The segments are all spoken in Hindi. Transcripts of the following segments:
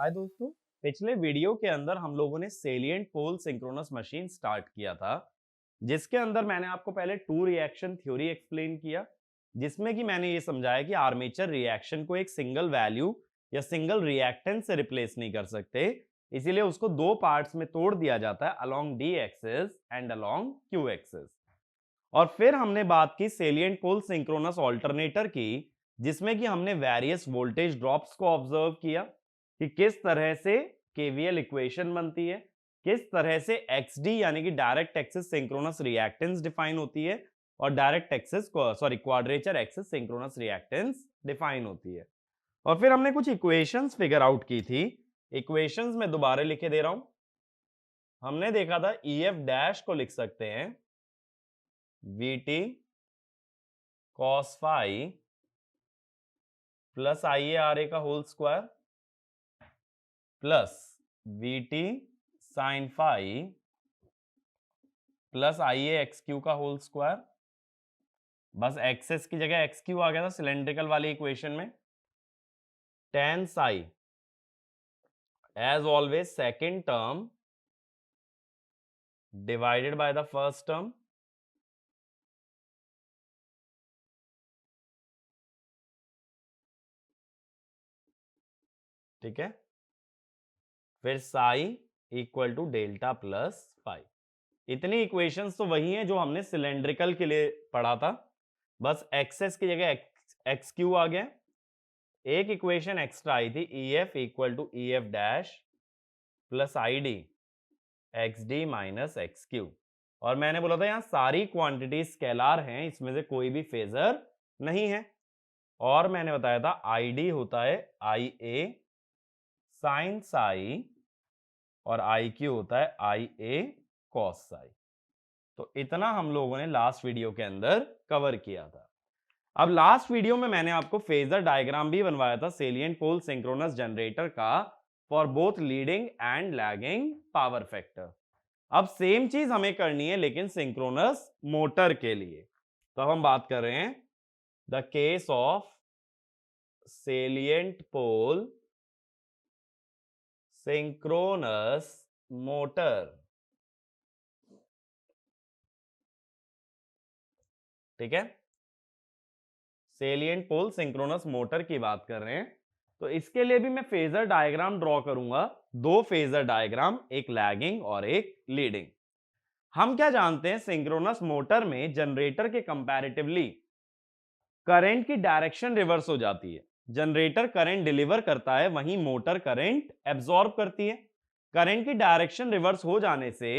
हाय दोस्तों। पिछले वीडियो के अंदर हम लोगों ने salient pole synchronous machine start किया था, जिसके अंदर मैंने आपको पहले टू रिएक्शन थ्योरी एक्सप्लेन किया, जिसमें कि मैंने ये समझाया कि आर्मेचर रिएक्शन को एक सिंगल वैल्यू या सिंगल रिएक्टेंस से रिप्लेस नहीं कर सकते, इसीलिए उसको दो पार्ट्स में तोड़ दिया जाता है, along D axis and along Q axis. और फिर हमने बात की सेलिएंट पोल सिंक्रोनस ऑल्टरनेटर की, जिसमें कि हमने वेरियस वोल्टेज ड्रॉप्स को ऑब्जर्व किया कि किस तरह से केवीएल इक्वेशन बनती है, किस तरह से एक्सडी यानी कि direct axis synchronous reactance define होती है और direct axis quadrature axis synchronous reactance define होती है। और फिर हमने कुछ इक्वेशंस फिगर आउट की थी। इक्वेशंस में दोबारा लिखे दे रहा हूं। हमने देखा था ईएफ डैश को लिख सकते हैं VT cos phi plus I A R A का whole square plus VT sine phi plus I A X Q का होल स्क्वायर। बस एक्सेस की जगह एक्स क्यू आ गया था सिलेंड्रिकल वाली इक्वेशन में। Tan psi as always second term divided by the first term, ठीक है। फिर psi equal to delta plus phi. इतनी इक्वेशंस तो वही हैं जो हमने सिलेंड्रिकल के लिए पढ़ा था, बस एक्सेस की जगह एक्स क्यू आ गया। एक इक्वेशन एक्स्ट्रा आई थी E F equal to E F dash plus I D X D minus X Q. और मैंने बोला था यहां सारी क्वांटिटी स्केलार हैं, इसमें से कोई भी फेजर नहीं है। और मैंने बताया था आई डी होता है आई ए साइन साई और आई क्यू होता है आई ए कॉस साई। तो इतना हम लोगों ने लास्ट वीडियो के अंदर कवर किया था। अब लास्ट वीडियो में मैंने आपको फेजर डायग्राम भी बनवाया था सेलिएंट पोल सिंक्रोनस जनरेटर का for both leading and lagging power factor. अब सेम चीज हमें करनी है लेकिन सिंक्रोनस मोटर के लिए। तो अब हम बात कर रहे हैं the case of salient pole synchronous motor, ठीक है। सेलिएंट पोल सिंक्रोनस मोटर की बात कर रहे हैं, तो इसके लिए भी मैं फेजर डायग्राम ड्रॉ करूंगा। दो फेजर डायग्राम, एक लैगिंग और एक लीडिंग। हम क्या जानते हैं, सिंक्रोनस मोटर में जनरेटर के कंपैरेटिवली करंट की डायरेक्शन रिवर्स हो जाती है। जनरेटर करंट डिलीवर करता है, वहीं मोटर करंट एब्जॉर्ब करती है। करंट की डायरेक्शन रिवर्स हो जाने से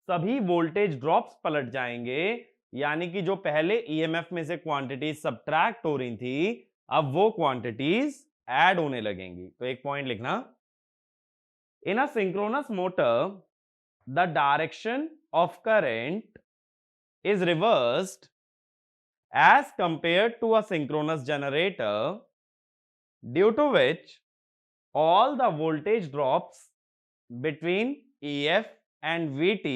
सभी वोल्टेज ड्रॉप्स पलट जाएंगे, यानी कि जो पहले ईएमएफ में से क्वांटिटीज सब्ट्रैक्ट हो रही थी, अब वो क्वांटिटीज ऐड होने लगेंगी। तो एक पॉइंट लिखना, in a synchronous motor the direction of current is reversed as compared to a synchronous generator, due to which all the voltage drops between EF and VT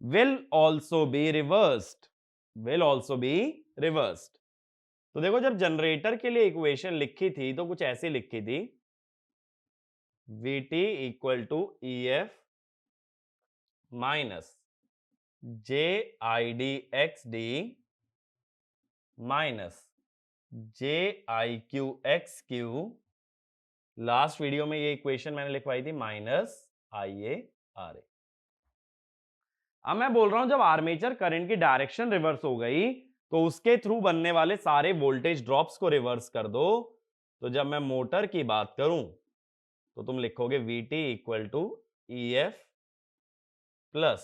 will also be reversed, will also be reversed। तो देखो, जब जनरेटर के लिए इक्वेशन लिखी थी तो कुछ ऐसी लिखी थी, VT equal to EF minus JIDXD minus JIQXQ। Last video में ये इक्वेशन मैंने लिखवाई थी माइनस IARA। अब मैं बोल रहा हूं जब आर्मेचर करंट की डायरेक्शन रिवर्स हो गई तो उसके थ्रू बनने वाले सारे वोल्टेज ड्रॉप्स को रिवर्स कर दो। तो जब मैं मोटर की बात करूं तो तुम लिखोगे VT equal to EF plus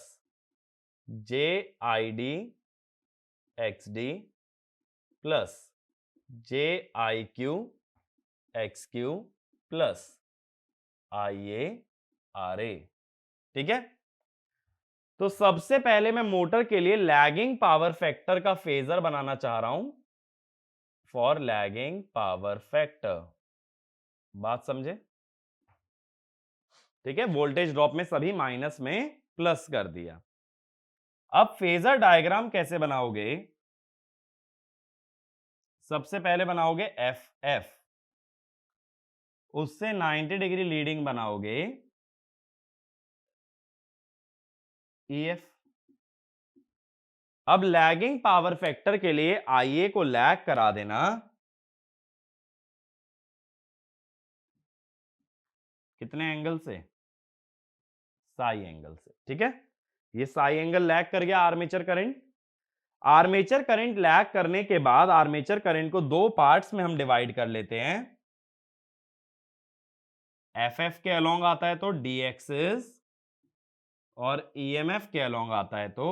JIDXD plus JIQXQ plus IARA, ठीक है। तो सबसे पहले मैं मोटर के लिए लैगिंग पावर फैक्टर का फेजर बनाना चाह रहा हूं, फॉर लैगिंग पावर फैक्टर। बात समझे, ठीक है। वोल्टेज ड्रॉप में सभी माइनस में प्लस कर दिया। अब फेजर डायग्राम कैसे बनाओगे, सबसे पहले बनाओगे एफ एफ। उससे 90 डिग्री लीडिंग बनाओगे EF। अब लैगिंग पावर फैक्टर के लिए IA को लैग करा देना कितने एंगल से? साई एंगल से। ठीक है, ये साई एंगल लैग कर गया armature current. Armature current lag करने के बाद आर्मेचर करंट को दो पार्ट्स में हम डिवाइड कर लेते हैं। FF के अलोंग आता है तो डी एक्सिस, और EMF के अलोंग आता है तो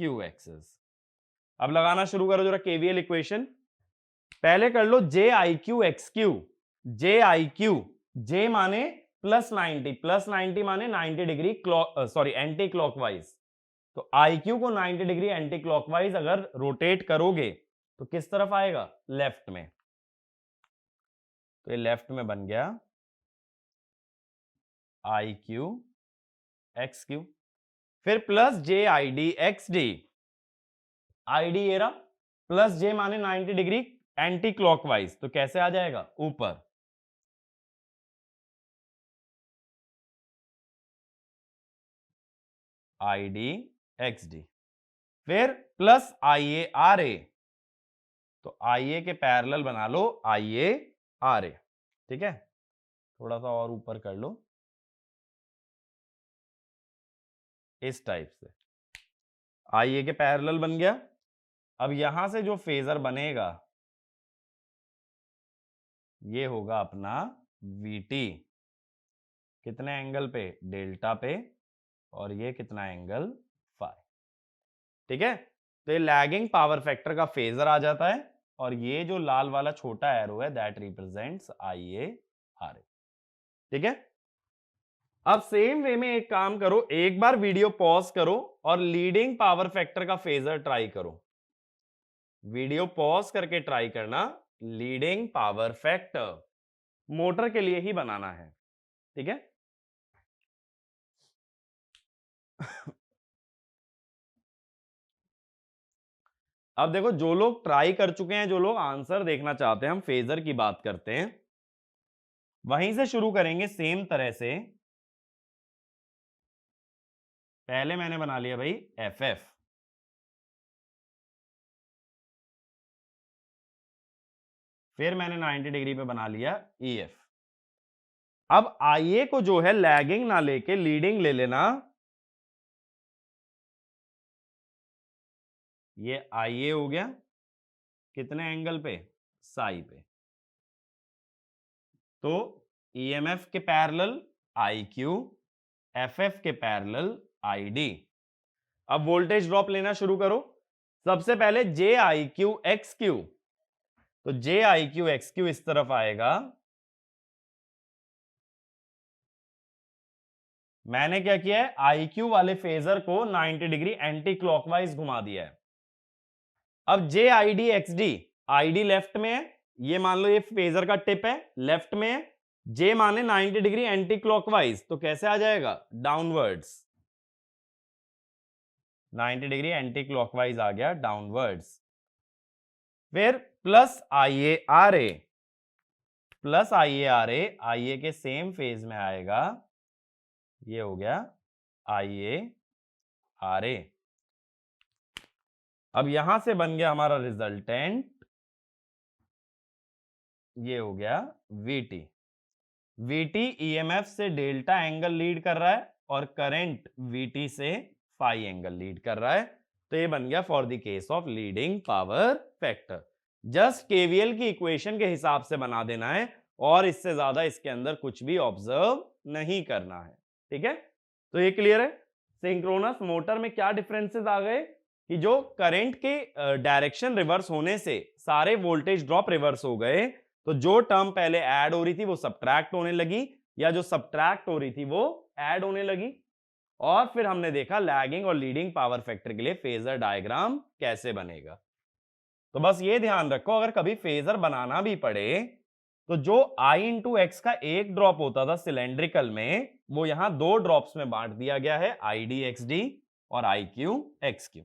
Q एक्सिस। अब लगाना शुरू करो जरा केवीएल इक्वेशन। पहले कर लो J I Q X Q. J I Q, J माने +90, +90 माने 90 डिग्री एंटी क्लॉकवाइज। तो आई क्यू को 90 डिग्री एंटी क्लॉकवाइज अगर रोटेट करोगे तो किस तरफ आएगा? लेफ्ट में। तो ये लेफ्ट में बन गया आई क्यू एक्स क्यू। फिर plus J I D X D. I D ये रहा, प्लस जे माने 90 डिग्री एंटी क्लॉकवाइज, तो कैसे आ जाएगा? ऊपर। आई डी एक्स डी। फिर प्लस आई ए आर ए, तो आई ए के पैरेलल बना लो आई ए आर ए। ठीक है, थोड़ा सा और ऊपर कर लो इस टाइप से। आई ए के पैरेलल बन गया। अब यहां से जो फेजर बनेगा ये होगा अपना VT। कितने एंगल पे? डेल्टा पे। और ये कितना एंगल? फाई। ठीक है, तो ये लैगिंग पावर फैक्टर का फेजर आ जाता है, और ये जो लाल वाला छोटा एरो है दैट रिप्रेजेंट्स IARA। ठीक है, अब सेम वे में एक काम करो, एक बार वीडियो पॉज करो और लीडिंग पावर फैक्टर का फेजर ट्राई करो। वीडियो पॉज करके ट्राई करना। लीडिंग पावर फैक्टर मोटर के लिए ही बनाना है। ठीक है, अब देखो, जो लोग ट्राई कर चुके हैं, जो लोग आंसर देखना चाहते हैं, हम फेजर की बात करते हैं। वहीं से शुरू करेंगे सेम तरह से। पहले मैंने बना लिया भाई FF, फिर मैंने 90 डिग्री पे बना लिया EF। अब IA को जो है लैगिंग ना लेके लीडिंग ले लेना। ये IA हो गया कितने एंगल पे? साई पे। तो EMF के पैरेलल IQ, FF के पैरेलल ID। अब वोल्टेज ड्रॉप लेना शुरू करो। सबसे पहले JIQ-XQ, तो JIQ-XQ इस तरफ आएगा। मैंने क्या किया है? IQ वाले फेजर को 90 डिग्री एंटी क्लॉकवाइज घुमा दिया है। अब JID-XD, ID लेफ्ट में है, ये मान लो ये फेजर का टिप है, लेफ्ट में है। J माने 90 डिग्री एंटी क्लॉकवाइज, तो कैसे आ जाएगा? डाउनवर्ड्स। 90 डिग्री एंटी क्लॉकवाइज आ गया डाउनवर्ड्स। फिर plus IARA, plus IARA, IA के सेम फेज में आएगा। ये हो गया IARA। अब यहां से बन गया हमारा रिजल्टेंट, ये हो गया VT। VT EMF से डेल्टा एंगल लीड कर रहा है, और करंट VT से फाई एंगल लीड कर रहा है। तो ये बन गया for the case of leading power factor. Just KVL की इक्वेशन के हिसाब से बना देना है, और इससे ज्यादा इसके अंदर कुछ भी ऑब्जर्व नहीं करना है। ठीक है, तो ये क्लियर है। सिंक्रोनस मोटर में क्या डिफरेंसेस आ गए कि जो करंट के डायरेक्शन रिवर्स होने से सारे वोल्टेज ड्रॉप रिवर्स हो गए, तो जो टर्म पहले ऐड हो रही थी वो सब्ट्रैक्ट होने लगी, या जो सब्ट्रैक्ट हो रही थी वो ऐड होने लगी। और फिर हमने देखा लैगिंग और लीडिंग पावर फैक्टर के लिए फेजर डायग्राम कैसे बनेगा। तो बस ये ध्यान रखो, अगर कभी फेजर बनाना भी पड़े तो जो I इंटू एक्स का एक ड्रॉप होता था सिलेंड्रिकल में, वो यहां दो ड्रॉप्स में बांट दिया गया है, IDXD और IQXQ।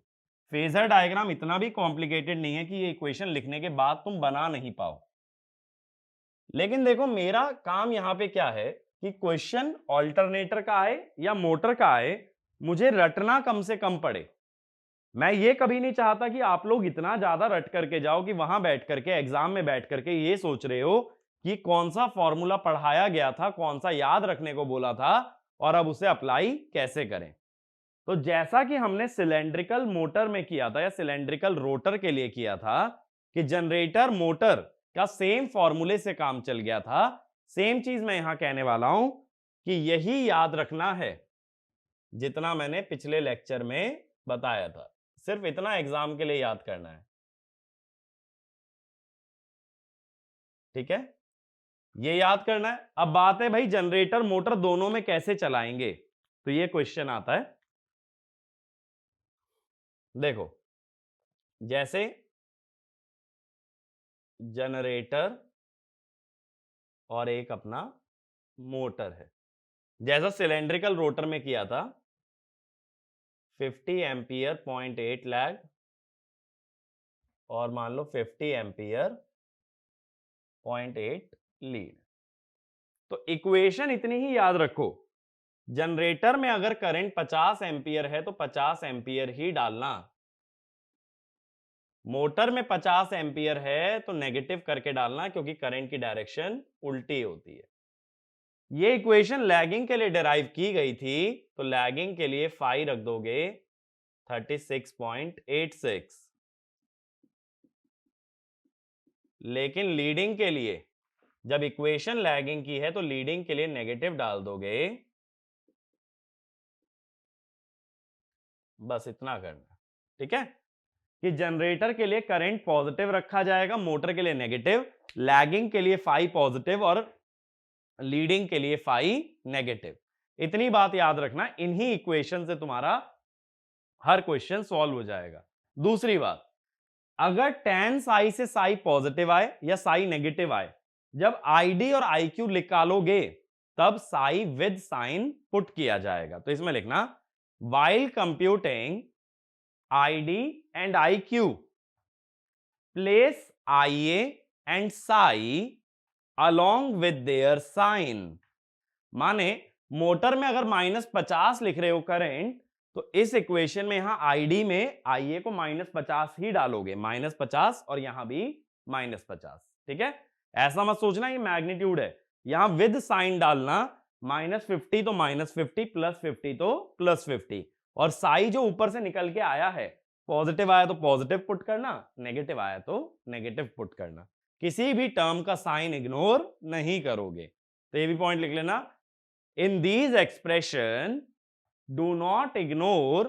फेजर डायग्राम इतना भी कॉम्प्लिकेटेड नहीं है कि ये इक्वेशन लिखने के बाद तुम बना नहीं पाओ। लेकिन देखो मेरा काम यहां पे क्या है कि क्वेश्चन ऑल्टरनेटर का आए या मोटर का आए, मुझे रटना कम से कम पड़े। मैं ये कभी नहीं चाहता कि आप लोग इतना ज्यादा रट करके जाओ कि वहां बैठ करके एग्जाम में बैठ करके ये सोच रहे हो कि कौन सा फॉर्मूला पढ़ाया गया था, कौन सा याद रखने को बोला था और अब उसे अप्लाई कैसे करें। तो जैसा कि हमने सिलेंड्रिकल मोटर में किया था या सिलेंड्रिकल रोटर के लिए किया था कि जनरेटर मोटर का सेम फॉर्मूले से काम चल गया था, सेम चीज मैं यहां कहने वाला हूं कि यही याद रखना है जितना मैंने पिछले लेक्चर में बताया था। सिर्फ इतना एग्जाम के लिए याद करना है, ठीक है? ये याद करना है। अब बात है भाई जनरेटर मोटर दोनों में कैसे चलाएंगे, तो ये क्वेश्चन आता है। देखो जैसे जनरेटर और एक अपना मोटर है, जैसा सिलेंड्रिकल रोटर में किया था 50 एम्पियर 0.8 लैग और मान लो 50 एम्पियर 0.8 लीड। तो इक्वेशन इतनी ही याद रखो, जनरेटर में अगर करंट 50 एम्पियर है तो 50 एम्पियर ही डालना, मोटर में 50 एम्पियर है तो नेगेटिव करके डालना क्योंकि करंट की डायरेक्शन उल्टी होती है। ये इक्वेशन लैगिंग के लिए डिराइव की गई थी, तो लैगिंग के लिए फाई रख दोगे 36.86, लेकिन लीडिंग के लिए जब इक्वेशन लैगिंग की है तो लीडिंग के लिए नेगेटिव डाल दोगे। बस इतना करना, ठीक है? कि जनरेटर के लिए करंट पॉजिटिव रखा जाएगा, मोटर के लिए नेगेटिव, लैगिंग के लिए फाई पॉजिटिव और लीडिंग के लिए फाई नेगेटिव। इतनी बात याद रखना, इन्हीं इक्वेशन से तुम्हारा हर क्वेश्चन सॉल्व हो जाएगा। दूसरी बात, अगर tan साई से साई पॉजिटिव आए या साई नेगेटिव आए, जब आईडी और आईक्यू निकालोगे तब साई विद साइन पुट किया जाएगा। तो इसमें लिखना while computing id and iq place ia and psi along with their sign। माने मोटर में अगर -50 लिख रहे हो करंट, तो इस इक्वेशन में यहां आईडी में आईए को -50 ही डालोगे, -50 और यहां भी -50, ठीक है? ऐसा मत सोचना ये मैग्नीट्यूड है, यहां विद साइन डालना, -50 तो -50, +50 तो +50, और साई जो ऊपर से निकल के आया है, पॉजिटिव आया तो पॉजिटिव पुट करना, नेगेटिव आया तो नेगेटिव पुट करना, किसी भी टर्म का साइन इग्नोर नहीं करोगे। तो ये भी पॉइंट लिख लेना। In these expression, do not ignore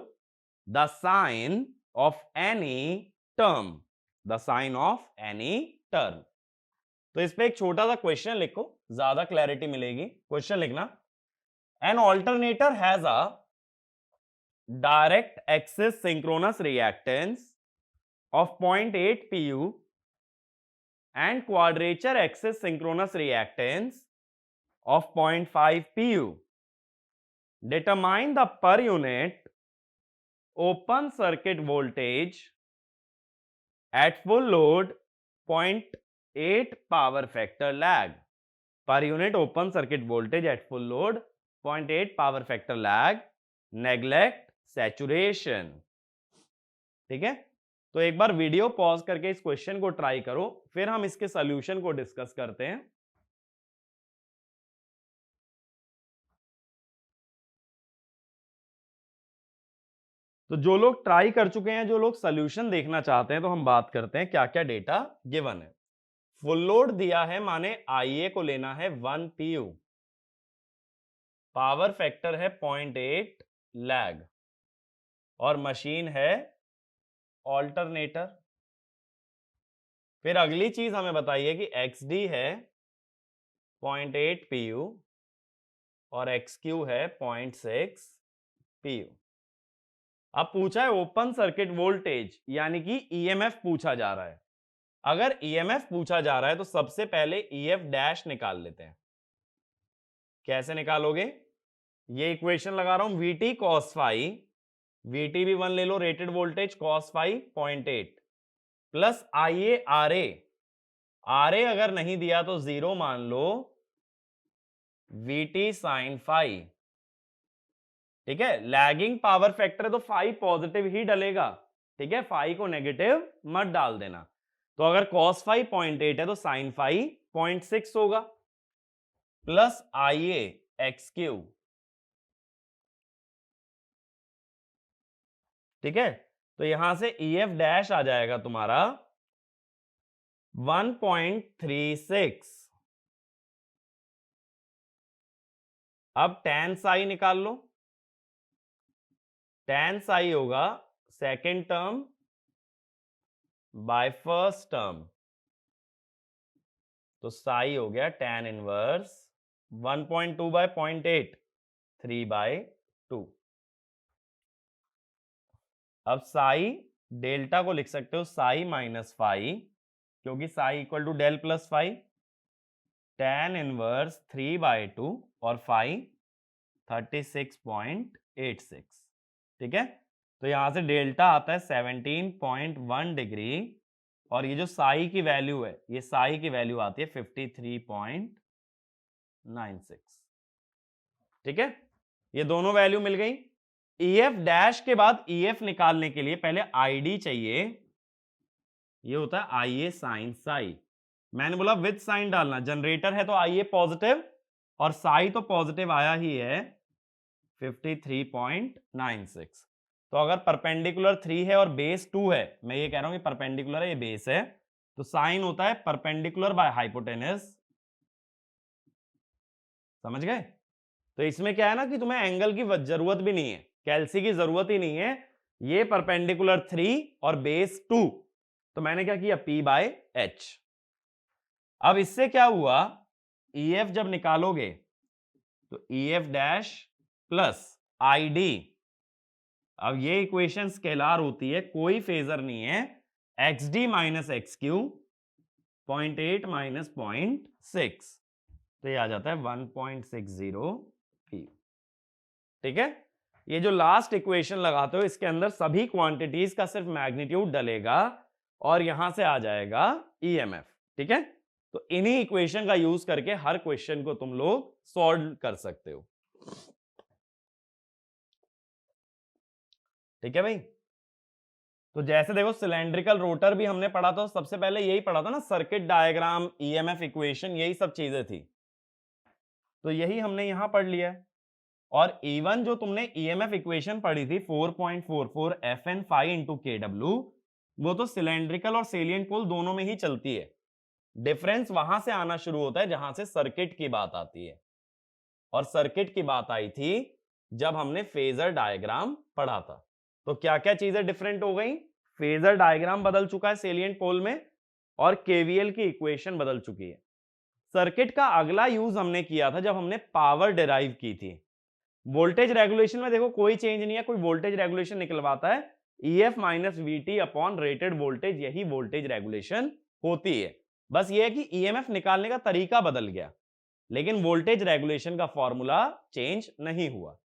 the sign of any term, the sign of any term। तो इस पे एक छोटा सा क्वेश्चन लिखो, ज्यादा क्लैरिटी मिलेगी। क्वेश्चन लिखना, an alternator has a direct axis synchronous reactance of 0.8 pu and quadrature axis synchronous reactance of 0.5 pu। Determine the per unit open circuit voltage at full load 0.8 power factor lag। per unit open circuit voltage at full load 0.8 power factor lag, neglect saturation। ठीक है? तो एक बार वीडियो पॉज करके इस क्वेश्चन को ट्राई करो, फिर हम इसके सॉल्यूशन को डिस्कस करते हैं। तो जो लोग ट्राई कर चुके हैं, जो लोग सोल्यूशन देखना चाहते हैं, तो हम बात करते हैं क्या क्या डेटा गिवन है। फुल लोड दिया है, माने आईए को लेना है 1 pu, पावर फैक्टर है 0.8 लैग, और मशीन है ऑल्टरनेटर। फिर अगली चीज हमें बताइए कि XD है 0.8 pu और XQ है 0.6 pu। अब पूछा है ओपन सर्किट वोल्टेज, यानी कि EMF पूछा जा रहा है। अगर EMF पूछा जा रहा है तो सबसे पहले EF डैश निकाल लेते हैं। कैसे निकालोगे? ये इक्वेशन लगा रहा हूं, VT cos phi, VT भी 1 ले लो, rated voltage cos phi 0.8 plus IA RA, RA अगर नहीं दिया तो 0 मान लो VT sin फाई। ठीक है, लैगिंग पावर फैक्टर है तो फाई पॉजिटिव ही डलेगा। ठीक है, फाई को नेगेटिव मत डाल देना। तो अगर cos फाई 0.8 है तो sin फाई 0.6 होगा, प्लस IA एक्स क्यूब। ठीक है, तो यहां से EF डैश आ जाएगा तुम्हारा 1.36। अब tan साई निकाल लो। tan साई होगा second term by first term, तो साई हो गया tan इनवर्स 1.2 बाय 0.8, 3/2। अब साई डेल्टा को लिख सकते हो साई माइनस फाई, क्योंकि psi equal to del plus phi, tan inverse 3/2 और फाई 36.86। ठीक है, तो यहां से डेल्टा आता है 17.1 डिग्री, और ये जो साई की वैल्यू है, ये साई की वैल्यू आती है 53.96। ठीक है, ये दोनों वैल्यू मिल गई। EF डैश के बाद EF निकालने के लिए पहले ID चाहिए, ये होता है IA साइन साई। मैंने बोला विद साइन डालना, जनरेटर है तो IA पॉजिटिव और साई तो पॉजिटिव आया ही है 53.96। तो अगर परपेंडिकुलर 3 है और बेस 2 है, मैं ये कह रहा हूं कि परपेंडिकुलर है, ये बेस है, तो साइन होता है परपेंडिकुलर बाय हाइपोटेनस। समझ गए? तो इसमें क्या है ना कि तुम्हें एंगल की जरूरत भी नहीं है, कैल्सी की जरूरत ही नहीं है, ये परपेंडिकुलर 3 और बेस 2, तो मैंने क्या किया P/H। अब इससे क्या हुआ, EF जब निकालोगे तो EF डैश प्लस ID, अब ये इक्वेशन स्केलर होती है, कोई फेजर नहीं है, XD minus X Q 0.8 minus 0.6, तो ये आ जाता है 1.60 P। ठीक है, ये जो लास्ट इक्वेशन लगाते हो इसके अंदर सभी क्वांटिटीज का सिर्फ मैग्नीट्यूड डलेगा और यहां से आ जाएगा EMF। ठीक है, तो इन्हीं इक्वेशन का यूज करके हर क्वेश्चन को तुम लोग सॉल्व कर सकते हो। ठीक है भाई, तो जैसे देखो सिलेंड्रिकल रोटर भी हमने पढ़ा था, सबसे पहले यही पढ़ा था ना, सर्किट डायग्राम, EMF इक्वेशन, यही सब चीजें थी, तो यही हमने यहां पढ़ लिया है। और इवन जो तुमने EMF इक्वेशन पढ़ी थी 4.44 Fn फाई इंटू KW, वो तो सिलेंड्रिकल और सेलिएंट पोल दोनों में ही चलती है। डिफरेंस वहां से आना शुरू होता है जहां से सर्किट की बात आती है, और सर्किट की बात आई थी जब हमने फेजर डायग्राम पढ़ा था। तो क्या क्या चीजें डिफरेंट हो गई, फेजर डायग्राम बदल चुका है सेलिएंट पोल में, और KVL की इक्वेशन बदल चुकी है। सर्किट का अगला यूज हमने किया था जब हमने पावर डिराइव की थी। वोल्टेज रेगुलेशन में देखो कोई चेंज नहीं है, कोई वोल्टेज रेगुलेशन निकलवाता है, EF minus VT upon rated voltage, यही वोल्टेज रेगुलेशन होती है। बस ये है कि EMF निकालने का तरीका बदल गया, लेकिन वोल्टेज रेगुलेशन का फॉर्मूला चेंज नहीं हुआ।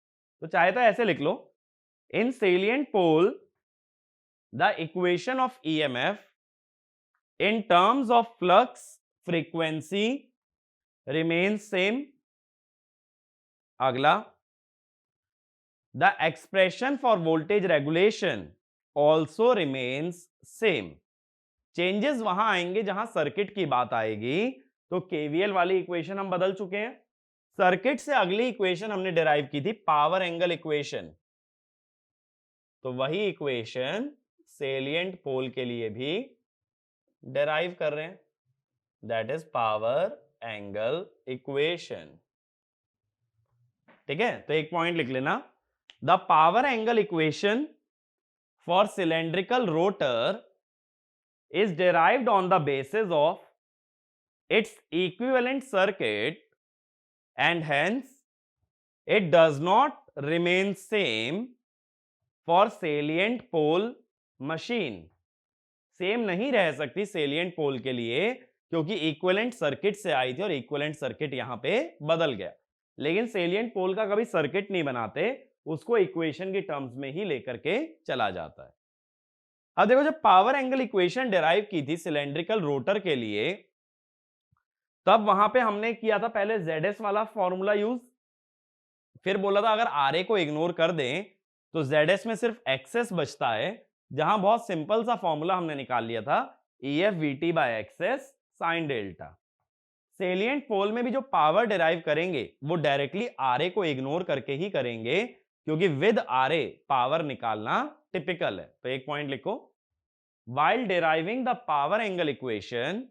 तो चाहे तो ऐसे लिख लो, in salient pole the equation of EMF in terms of flux frequency remains same. अगला, the expression for voltage regulation also remains same। Changes वहां आएंगे जहां सर्किट की बात आएगी, तो KVL वाली इक्वेशन हम बदल चुके हैं। सर्किट से अगली इक्वेशन हमने डिराइव की थी पावर एंगल इक्वेशन, तो वही इक्वेशन सेलिएंट पोल के लिए भी डिराइव कर रहे हैं, that is power angle equation. ठीक है, तो एक पॉइंट लिख लेना, the power angle equation for cylindrical rotor is derived on the basis of its equivalent circuit and hence it does not remain same for salient pole machine। Same नहीं रह सकती सेलिएंट पोल के लिए, क्योंकि इक्विवेलेंट सर्किट से आई थी और इक्विवेलेंट सर्किट यहां पे बदल गया। लेकिन सेलिएंट पोल का कभी सर्किट नहीं बनाते, उसको इक्वेशन की टर्म्स में ही लेकर के चला जाता है। अब देखो, जब पावर एंगल इक्वेशन डिराइव की थी सिलेंड्रिकल रोटर के लिए, तब वहां पे हमने किया था पहले ZS वाला फॉर्मूला यूज, फिर बोला था अगर RA को इग्नोर कर दें तो ZS में सिर्फ XS बचता है, जहां बहुत सिंपल सा फॉर्मूला हमने निकाल लिया था EF VT by XS sine delta. Salient pole में भी जो पावर डिराइव करेंगे वो डायरेक्टली RA को इग्नोर करके ही करेंगे, क्योंकि विद RA पावर निकालना टिपिकल है। तो एक पॉइंट लिखो, while deriving the power angle equation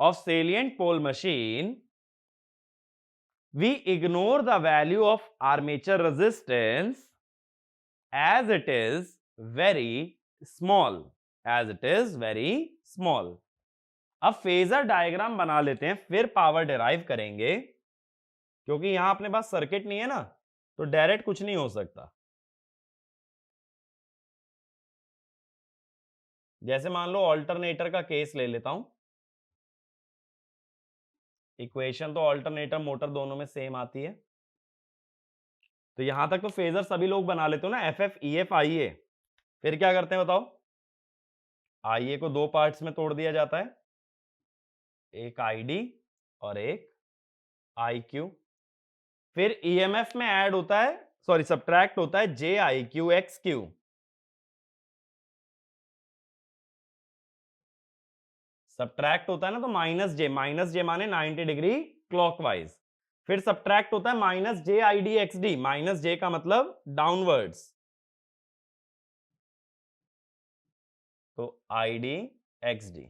of salient pole machine, we ignore the value of armature resistance as it is very small, as it is very small. अब फेजर डायग्राम बना लेते हैं, फिर पावर डिराइव करेंगे, क्योंकि यहां अपने पास सर्किट नहीं है ना, तो डायरेक्ट कुछ नहीं हो सकता। जैसे मान लो ऑल्टरनेटर का केस ले लेता हूं, इक्वेशन तो ऑल्टरनेटर मोटर दोनों में सेम आती है, तो यहां तक तो फेजर सभी लोग बना लेते हो ना, FF EF IA। फिर क्या करते हैं बताओ, IA को दो पार्ट्स में तोड़ दिया जाता है, एक ID और एक IQ। फिर EMF में ऐड होता है, सॉरी सब्ट्रैक्ट होता है JIQ XQ। सब्ट्रैक्ट होता है ना तो माइनस जे माने 90 डिग्री क्लॉकवाइज। फिर सब्ट्रैक्ट होता है -JID/XD, माइनस जे का मतलब डाउनवर्ड्स, तो ID/XD।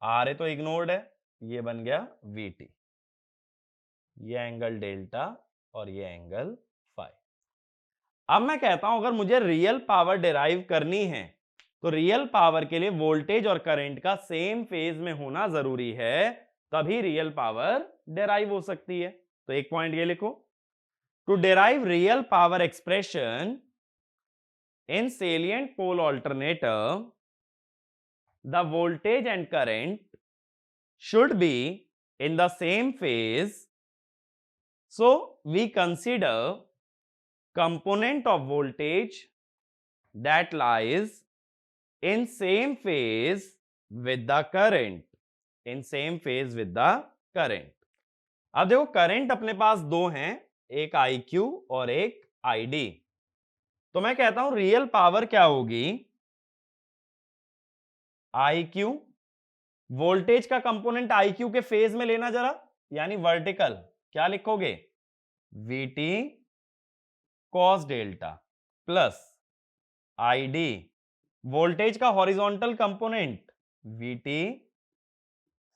RA तो इग्नोर्ड है, ये बन गया VT, ये एंगल डेल्टा और ये एंगल फाई। अब मैं कहता हूं अगर मुझे रियल पावर डिराइव करनी है तो रियल पावर के लिए वोल्टेज और करंट का सेम फेज में होना जरूरी है, तभी रियल पावर डिराइव हो सकती है। तो एक पॉइंट ये लिखो, to derive real power expression in salient pole alternator the voltage and current should be in the same phase, so we consider component of voltage that lies in same phase with the current, in same phase with the current। अब देखो करंट अपने पास दो हैं, एक IQ और एक ID, तो मैं कहता हूं रियल पावर क्या होगी, IQ, वोल्टेज का कंपोनेंट IQ के फेज में लेना जरा, यानी वर्टिकल, क्या लिखोगे, VT cos delta plus ID, voltage का horizontal component VT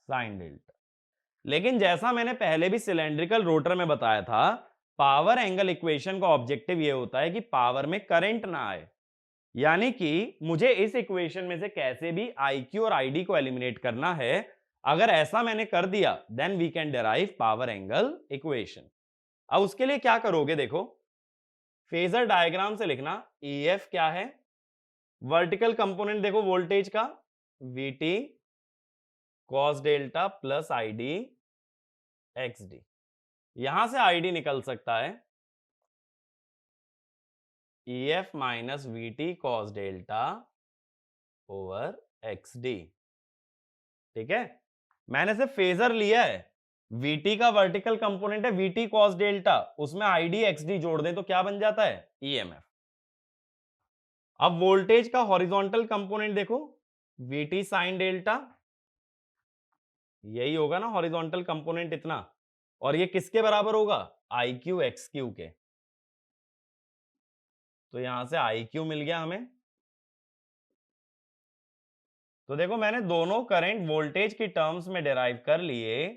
sine delta. लेकिन जैसा मैंने पहले भी सिलेंड्रिकल रोटर में बताया था, पावर एंगल इक्वेशन का ऑब्जेक्टिव यह होता है कि पावर में करंट ना आए, यानी कि मुझे इस इक्वेशन में से कैसे भी IQ और ID को एलिमिनेट करना है। अगर ऐसा मैंने कर दिया then we can derive power angle equation. अब उसके लिए क्या करोगे, देखो फेजर डायग्राम से लिखना, EF क्या है, वर्टिकल कंपोनेंट देखो वोल्टेज का VT cos delta plus ID XD, यहां से ID निकल सकता है EF minus VT cos delta over XD। ठीक है, मैंने सिर्फ फेजर लिया है, VT का वर्टिकल कंपोनेंट है VT कॉस डेल्टा, उसमें ID XD जोड़ दें तो क्या बन जाता है, EMF। अब वोल्टेज का हॉरिजॉन्टल कंपोनेंट देखो VT साइन डेल्टा, यही होगा ना हॉरिजॉन्टल कंपोनेंट इतना, और ये किसके बराबर होगा, IQ XQ के। तो यहां से IQ मिल गया हमें। तो देखो मैंने दोनों करंट वोल्टेज की टर्म्स में डिराइव कर लिए,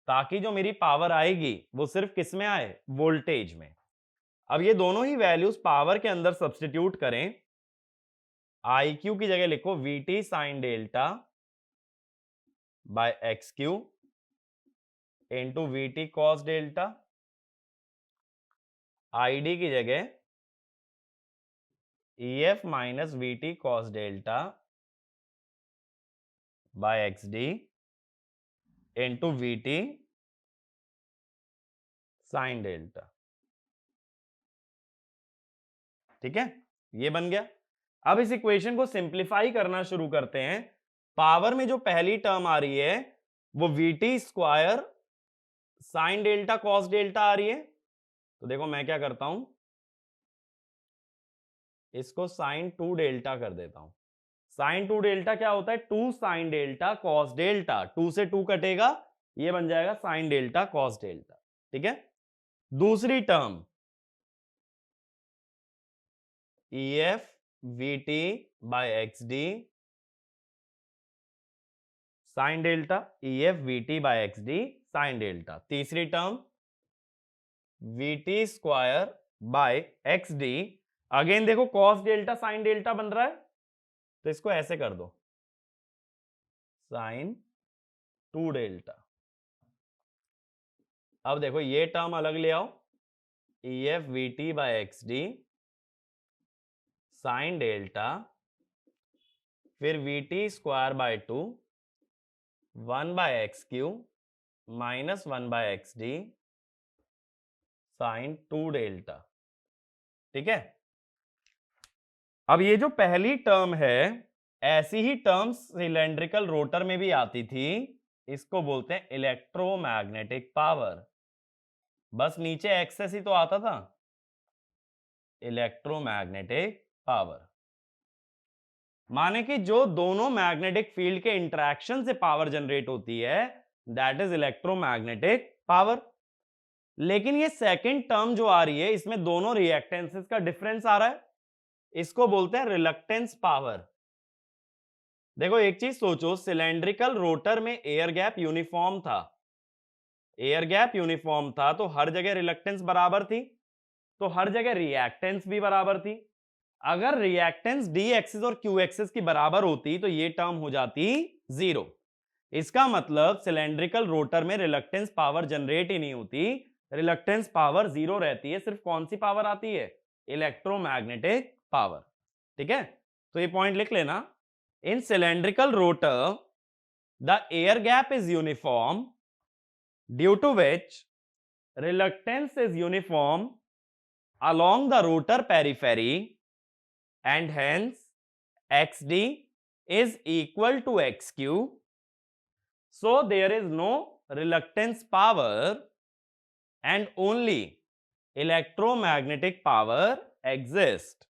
ताकि जो मेरी पावर आएगी वो सिर्फ किस में आए, वोल्टेज में। अब ये दोनों ही वैल्यूज पावर के अंदर सब्स्टिट्यूट करें, IQ की जगह लिखो VT sine delta by XQ into VT cos delta, ID की जगह EF minus VT cos delta by XD into VT sine delta. ठीक है, ये बन गया। अब इस इक्वेशन को सिंप्लीफाई करना शुरू करते हैं। पावर में जो पहली टर्म आ रही है वो VT square sine delta cos delta आ रही है। तो देखो मैं क्या करता हूं, इसको साइन 2 डेल्टा कर देता हूं। साइन 2 डेल्टा क्या होता है, 2 साइन डेल्टा कॉस डेल्टा, 2 से 2 कटेगा, ये बन जाएगा साइन डेल्टा कॉस डेल्टा। ठीक है, दूसरी term EF VT by XD sine delta, EF VT by XD sine delta. तीसरी term VT square by XD, again देखो कॉस डेल्टा साइन डेल्टा बन रहा है, तो इसको ऐसे कर दो, साइन 2 डेल्टा। अब देखो ये टर्म अलग ले आओ, EF VT by XD sine delta, फिर VT square by 2 1 by X Q minus 1 by XD sine 2 delta. ठीक है, अब ये जो पहली टर्म है, ऐसी ही टर्म्स सिलेंड्रिकल रोटर में भी आती थी, इसको बोलते हैं इलेक्ट्रोमैग्नेटिक पावर। बस नीचे एक्सेस ही तो आता था, इलेक्ट्रोमैग्नेटिक पावर। माने कि जो दोनों मैग्नेटिक फील्ड के इंटरेक्शन से पावर जनरेट होती है, दैट इज इलेक्ट्रोमैग्नेटिक पावर। लेकिन ये सेकंड टर्म जो आ रही है, इसमें दोनों रिएक्टेंसेस का डिफरेंस आ रहा है, इसको बोलते हैं रिलक्टेंस पावर। देखो एक चीज सोचो, सिलेंड्रिकल रोटर में एयर गैप यूनिफॉर्म था, एयर गैप यूनिफॉर्म था तो हर जगह रिलक्टेंस बराबर थी, तो हर जगह रिएक्टेंस भी बराबर थी। अगर रिएक्टेंस डी एक्सिस और क्यू एक्सिस की बराबर होती तो ये टर्म हो जाती जीरो। इसका मतलब सिलेंड्रिकल रोटर में रिलक्टेंस पावर जनरेट ही नहीं होती, रिलक्टेंस पावर जीरो रहती है। सिर्फ कौन सी पावर आती है, इलेक्ट्रोमैग्नेटिक पावर। ठीक है, तो ये पॉइंट लिख लेना, in cylindrical rotor the air gap is uniform due to which reluctance is uniform along the rotor periphery and hence XD is equal to XQ, so there is no reluctance power and only electromagnetic power exists.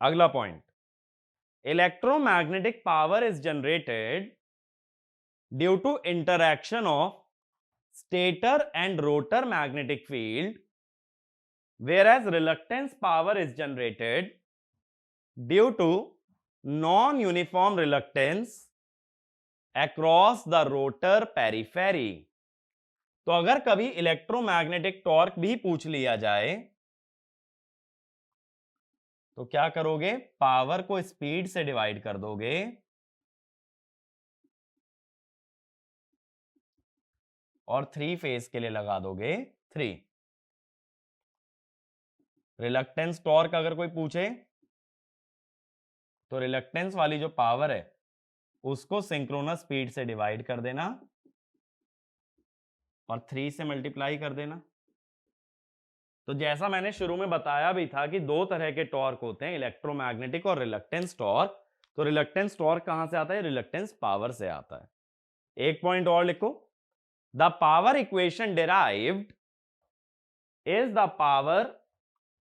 अगला point, electromagnetic power is generated due to interaction of stator and rotor magnetic field, whereas reluctance power is generated due to non-uniform reluctance across the rotor periphery। तो अगर कभी इलेक्ट्रोमैग्नेटिक टॉर्क भी पूछ लिया जाए तो क्या करोगे, पावर को स्पीड से डिवाइड कर दोगे और 3 फेज के लिए लगा दोगे 3। रिलक्टेंस टॉर्क अगर कोई पूछे तो रिलक्टेंस वाली जो पावर है उसको सिंक्रोनस स्पीड से डिवाइड कर देना और 3 से मल्टीप्लाई कर देना। तो जैसा मैंने शुरू में बताया भी था कि दो तरह के टॉर्क होते हैं, इलेक्ट्रोमैग्नेटिक और रिलक्टेंस टॉर्क। तो रिलक्टेंस टॉर्क कहां से आता है, रिलक्टेंस पावर से आता है। एक पॉइंट और लिखो, the power equation derived is the power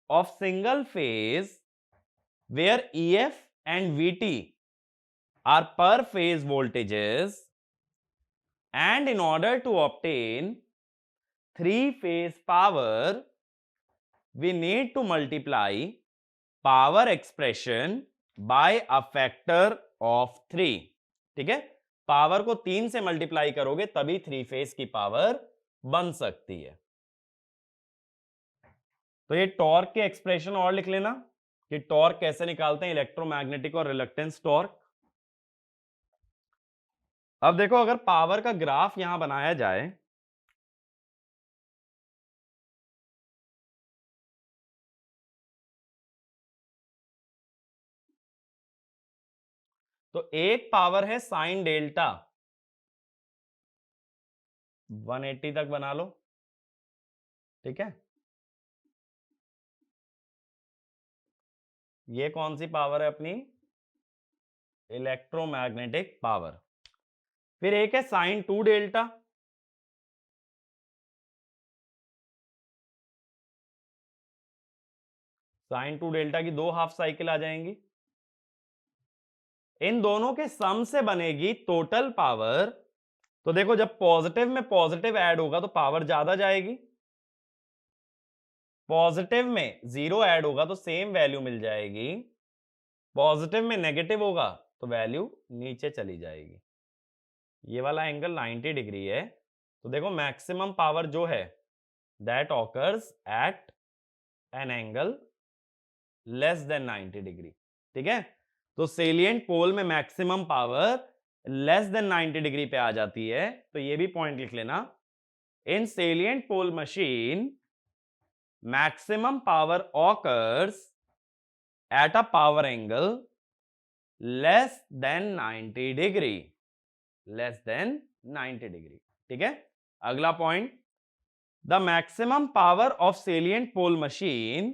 of single phase where EF and VT are per phase voltages, and in order to obtain 3-phase power we need to multiply power expression by a factor of 3। ठीक है, पावर को 3 से मल्टीप्लाई करोगे तभी 3 फेज की पावर बन सकती है। तो ये टॉर्क के एक्सप्रेशन और लिख लेना कि टॉर्क कैसे निकालते हैं, इलेक्ट्रोमैग्नेटिक और रिलक्टेंस टॉर्क। अब देखो अगर पावर का ग्राफ यहां बनाया जाए तो एक पावर है साइन डेल्टा, 180 तक बना लो। ठीक है, ये कौन सी पावर है अपनी, इलेक्ट्रोमैग्नेटिक पावर। फिर एक है साइन 2 डेल्टा, साइन 2 डेल्टा की 2 हाफ साइकिल आ जाएंगी। इन दोनों के सम से बनेगी टोटल पावर। तो देखो जब पॉजिटिव में पॉजिटिव ऐड होगा तो पावर ज्यादा जाएगी, पॉजिटिव में 0 ऐड होगा तो सेम वैल्यू मिल जाएगी, पॉजिटिव में नेगेटिव होगा तो वैल्यू नीचे चली जाएगी। ये वाला एंगल 90 डिग्री है। तो देखो मैक्सिमम पावर जो है that occurs eight an angle less than 90 degree. ठीक है, तो सेलिएंट पोल में maximum power less than 90 degree पे आ जाती है। तो ये भी पॉइंट लिख लेना, in salient pole machine maximum power occurs at a power angle less than 90 degree, less than 90 degree। ठीक है, अगला point, the maximum power of salient pole machine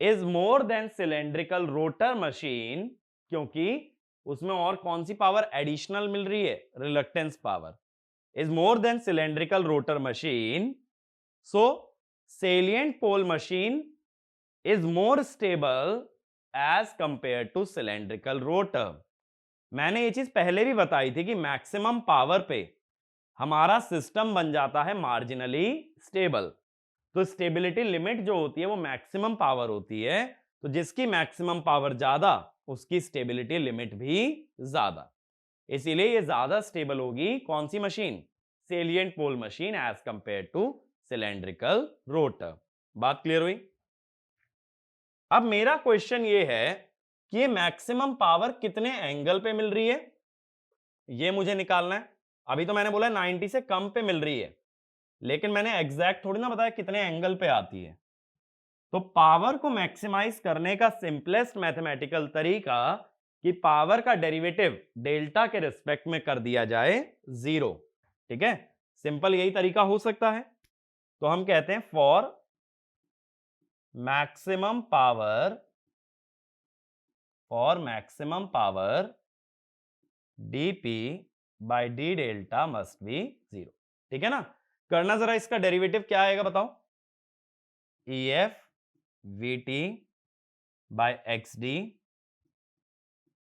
is more than cylindrical rotor machine, क्योंकि उसमें और कौन सी पावर एडिशनल मिल रही है, reluctance power, is more than cylindrical rotor machine, so salient pole machine is more stable as compared to cylindrical rotor। मैंने ये चीज पहले भी बताई थी कि मैक्सिमम पावर पे हमारा सिस्टम बन जाता है मार्जिनली स्टेबल। तो स्टेबिलिटी लिमिट जो होती है वो मैक्सिमम पावर होती है, तो जिसकी मैक्सिमम पावर ज्यादा उसकी स्टेबिलिटी लिमिट भी ज्यादा, इसीलिए ये ज्यादा स्टेबल होगी कौन सी machine, salient pole machine as compare to cylindrical rotor. बात क्लियर हुई? अब मेरा क्वेश्चन ये है कि ये मैक्सिमम पावर कितने एंगल पे मिल रही है, ये मुझे निकालना है। अभी तो मैंने बोला 90 से कम पे मिल रही है, लेकिन मैंने एग्जैक्ट थोड़ी ना बताया कितने एंगल पे आती है। तो पावर को मैक्सिमाइज करने का सिंपलेस्ट मैथमेटिकल तरीका कि पावर का डेरिवेटिव डेल्टा के रिस्पेक्ट में कर दिया जाए 0। ठीक है, सिंपल यही तरीका हो सकता है। तो हम कहते हैं for maximum power, for maximum power dp by d delta must be 0। ठीक है ना, करना जरा इसका डेरिवेटिव क्या आएगा बताओ, EF VT by XD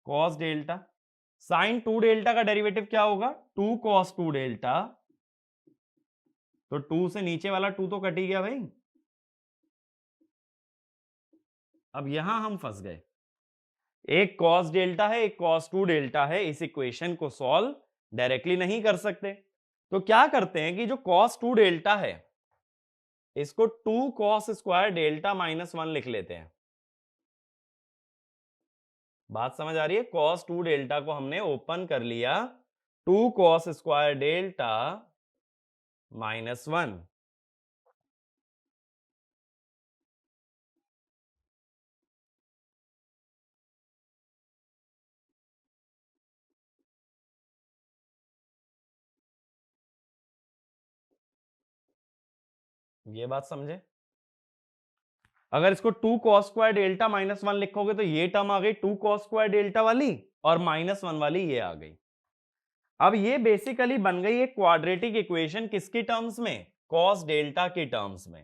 cos delta, sine 2 delta का डेरिवेटिव क्या होगा, 2 cos 2 डेल्टा, तो 2 से नीचे वाला 2 तो कट ही गया भाई। अब यहां हम फंस गए, एक cos डेल्टा है एक cos 2 डेल्टा है, इस इक्वेशन को सॉल्व डायरेक्टली नहीं कर सकते। तो क्या करते हैं कि जो cos 2 डेल्टा है इसको 2 cos स्क्वायर डेल्टा माइनस 1 लिख लेते हैं। बात समझ आ रही है, cos 2 डेल्टा को हमने ओपन कर लिया, 2 cos स्क्वायर डेल्टा माइनस 1। ये बात समझे, अगर इसको 2 cos स्क्वायर डेल्टा माइनस 1 लिखोगे तो ये टर्म आ गई 2 cos स्क्वायर डेल्टा वाली, और माइनस 1 वाली ये आ गई। अब ये बेसिकली बन गई एक क्वाड्रेटिक इक्वेशन, किसकी टर्म्स में, cos डेल्टा की टर्म्स में।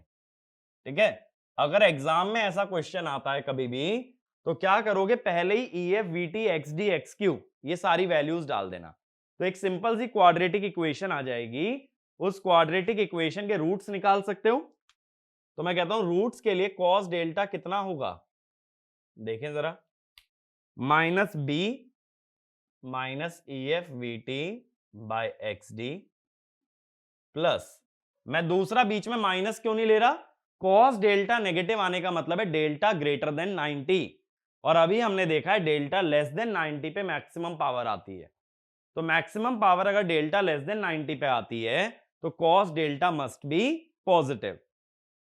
ठीक है, अगर एग्जाम में ऐसा क्वेश्चन आता है कभी भी तो क्या करोगे, पहले ही EF VT XD XQ ये सारी वैल्यूज डाल देना, तो एक सिंपल सी क्वाड्रेटिक इक्वेशन आ जाएगी। उस क्वाड्रेटिक इक्वेशन के रूट्स निकाल सकते हो। तो मैं कहता हूं रूट्स के लिए cos डेल्टा कितना होगा, देखें जरा, minus b minus EF VT by XD plus, मैं दूसरा बीच में माइनस क्यों नहीं ले रहा, cos डेल्टा नेगेटिव आने का मतलब है डेल्टा ग्रेटर देन 90, और अभी हमने देखा है डेल्टा लेस देन 90 पे मैक्सिमम पावर आती है। तो मैक्सिमम पावर अगर डेल्टा लेस देन 90 पे आती है तो cos delta must B positive.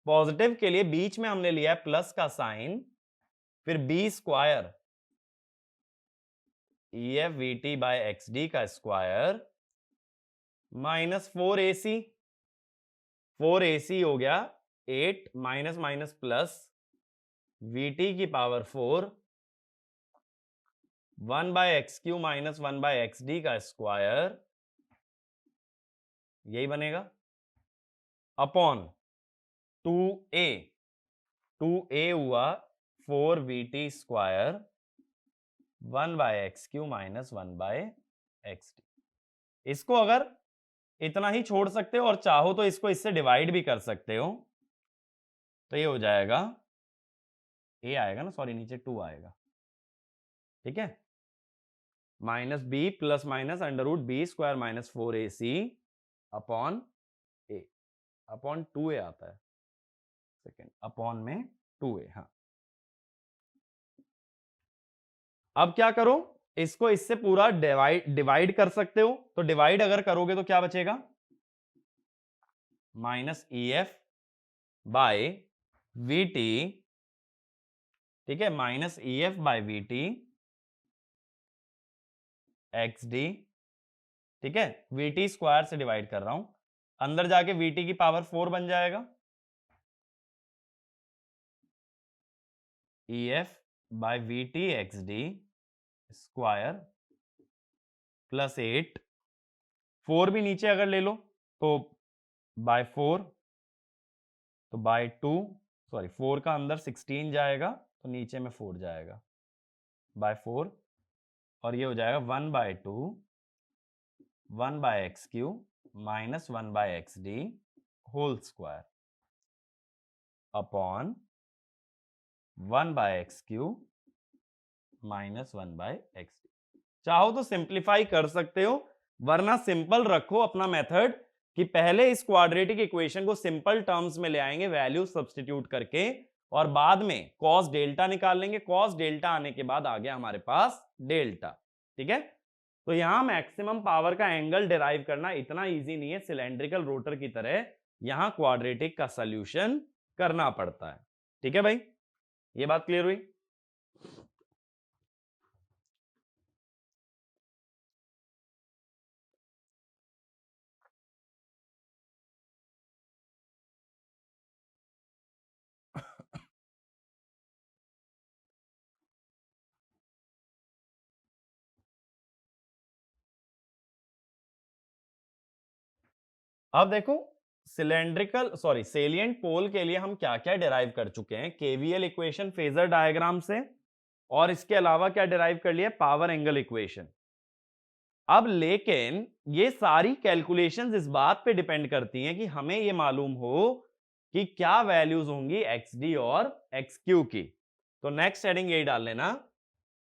Positive के लिए बीच में हमने लिया है प्लस का साइन, फिर b square EF VT by XD का स्क्वायर माइनस 4AC, 4AC हो गया 8 माइनस माइनस प्लस VT की पावर 4 1/x³ माइनस 1/xd का स्क्वायर, यही बनेगा, अपॉन 2a, 2a हुआ 4vt square 1/x³ minus 1/xd। इसको अगर इतना ही छोड़ सकते हो और चाहो तो इसको इससे डिवाइड भी कर सकते हो, तो ये हो जाएगा, a आएगा ना, सॉरी नीचे 2 आएगा, ठीक है, minus b plus minus under root b square minus 4ac upon a, upon 2a आता है, सेकेंड अपॉन में 2a। हाँ, अब क्या करो, इसको इससे पूरा डिवाइड कर सकते हो, तो डिवाइड अगर करोगे तो क्या बचेगा, माइनस EF बाय VT, ठीक है, minus EF by VT XD, ठीक है, VT स्क्वायर से डिवाइड कर रहा हूं, अंदर जाके VT की पावर 4 बन जाएगा, EF by VT XD square plus 8, 4 भी नीचे अगर ले लो तो बाय 4, तो बाय 2, सॉरी 4 का अंदर 16 जाएगा तो नीचे में 4 जाएगा, बाय 4, और ये हो जाएगा 1/2 1/x³ minus 1/xd whole square upon 1/x³ minus 1/xd। चाहो तो सिंप्लीफाई कर सकते हो, वरना सिंपल रखो अपना मेथड कि पहले इस क्वाड्रेटिक इक्वेशन को सिंपल टर्म्स में ले आएंगे वैल्यू सब्स्टिट्यूट करके, और बाद में कॉस डेल्टा निकाल लेंगे, कॉस डेल्टा आने के बाद आ गया हमारे पास डेल्टा, ठीक है। तो यहां मैक्सिमम पावर का एंगल डिराइव करना इतना इजी नहीं है, सिलेंड्रिकल रोटर की तरह यहां क्वाड्रेटिक का सॉल्यूशन करना पड़ता है, ठीक है भाई, ये बात क्लियर हुई। अब देखो सेलिएंट पोल के लिए हम क्या क्या डिराइव कर चुके हैं, केवीएल इक्वेशन फेजर डायग्राम से, और इसके अलावा क्या डिराइव कर लिया, पावर एंगल इक्वेशन। अब लेकिन ये सारी कैलकुलेशंस इस बात पे डिपेंड करती हैं कि हमें ये मालूम हो कि क्या वैल्यूज होंगी एक्सडी और एक्सक्यू की। तो नेक्स्ट हेडिंग यही डाल लेना,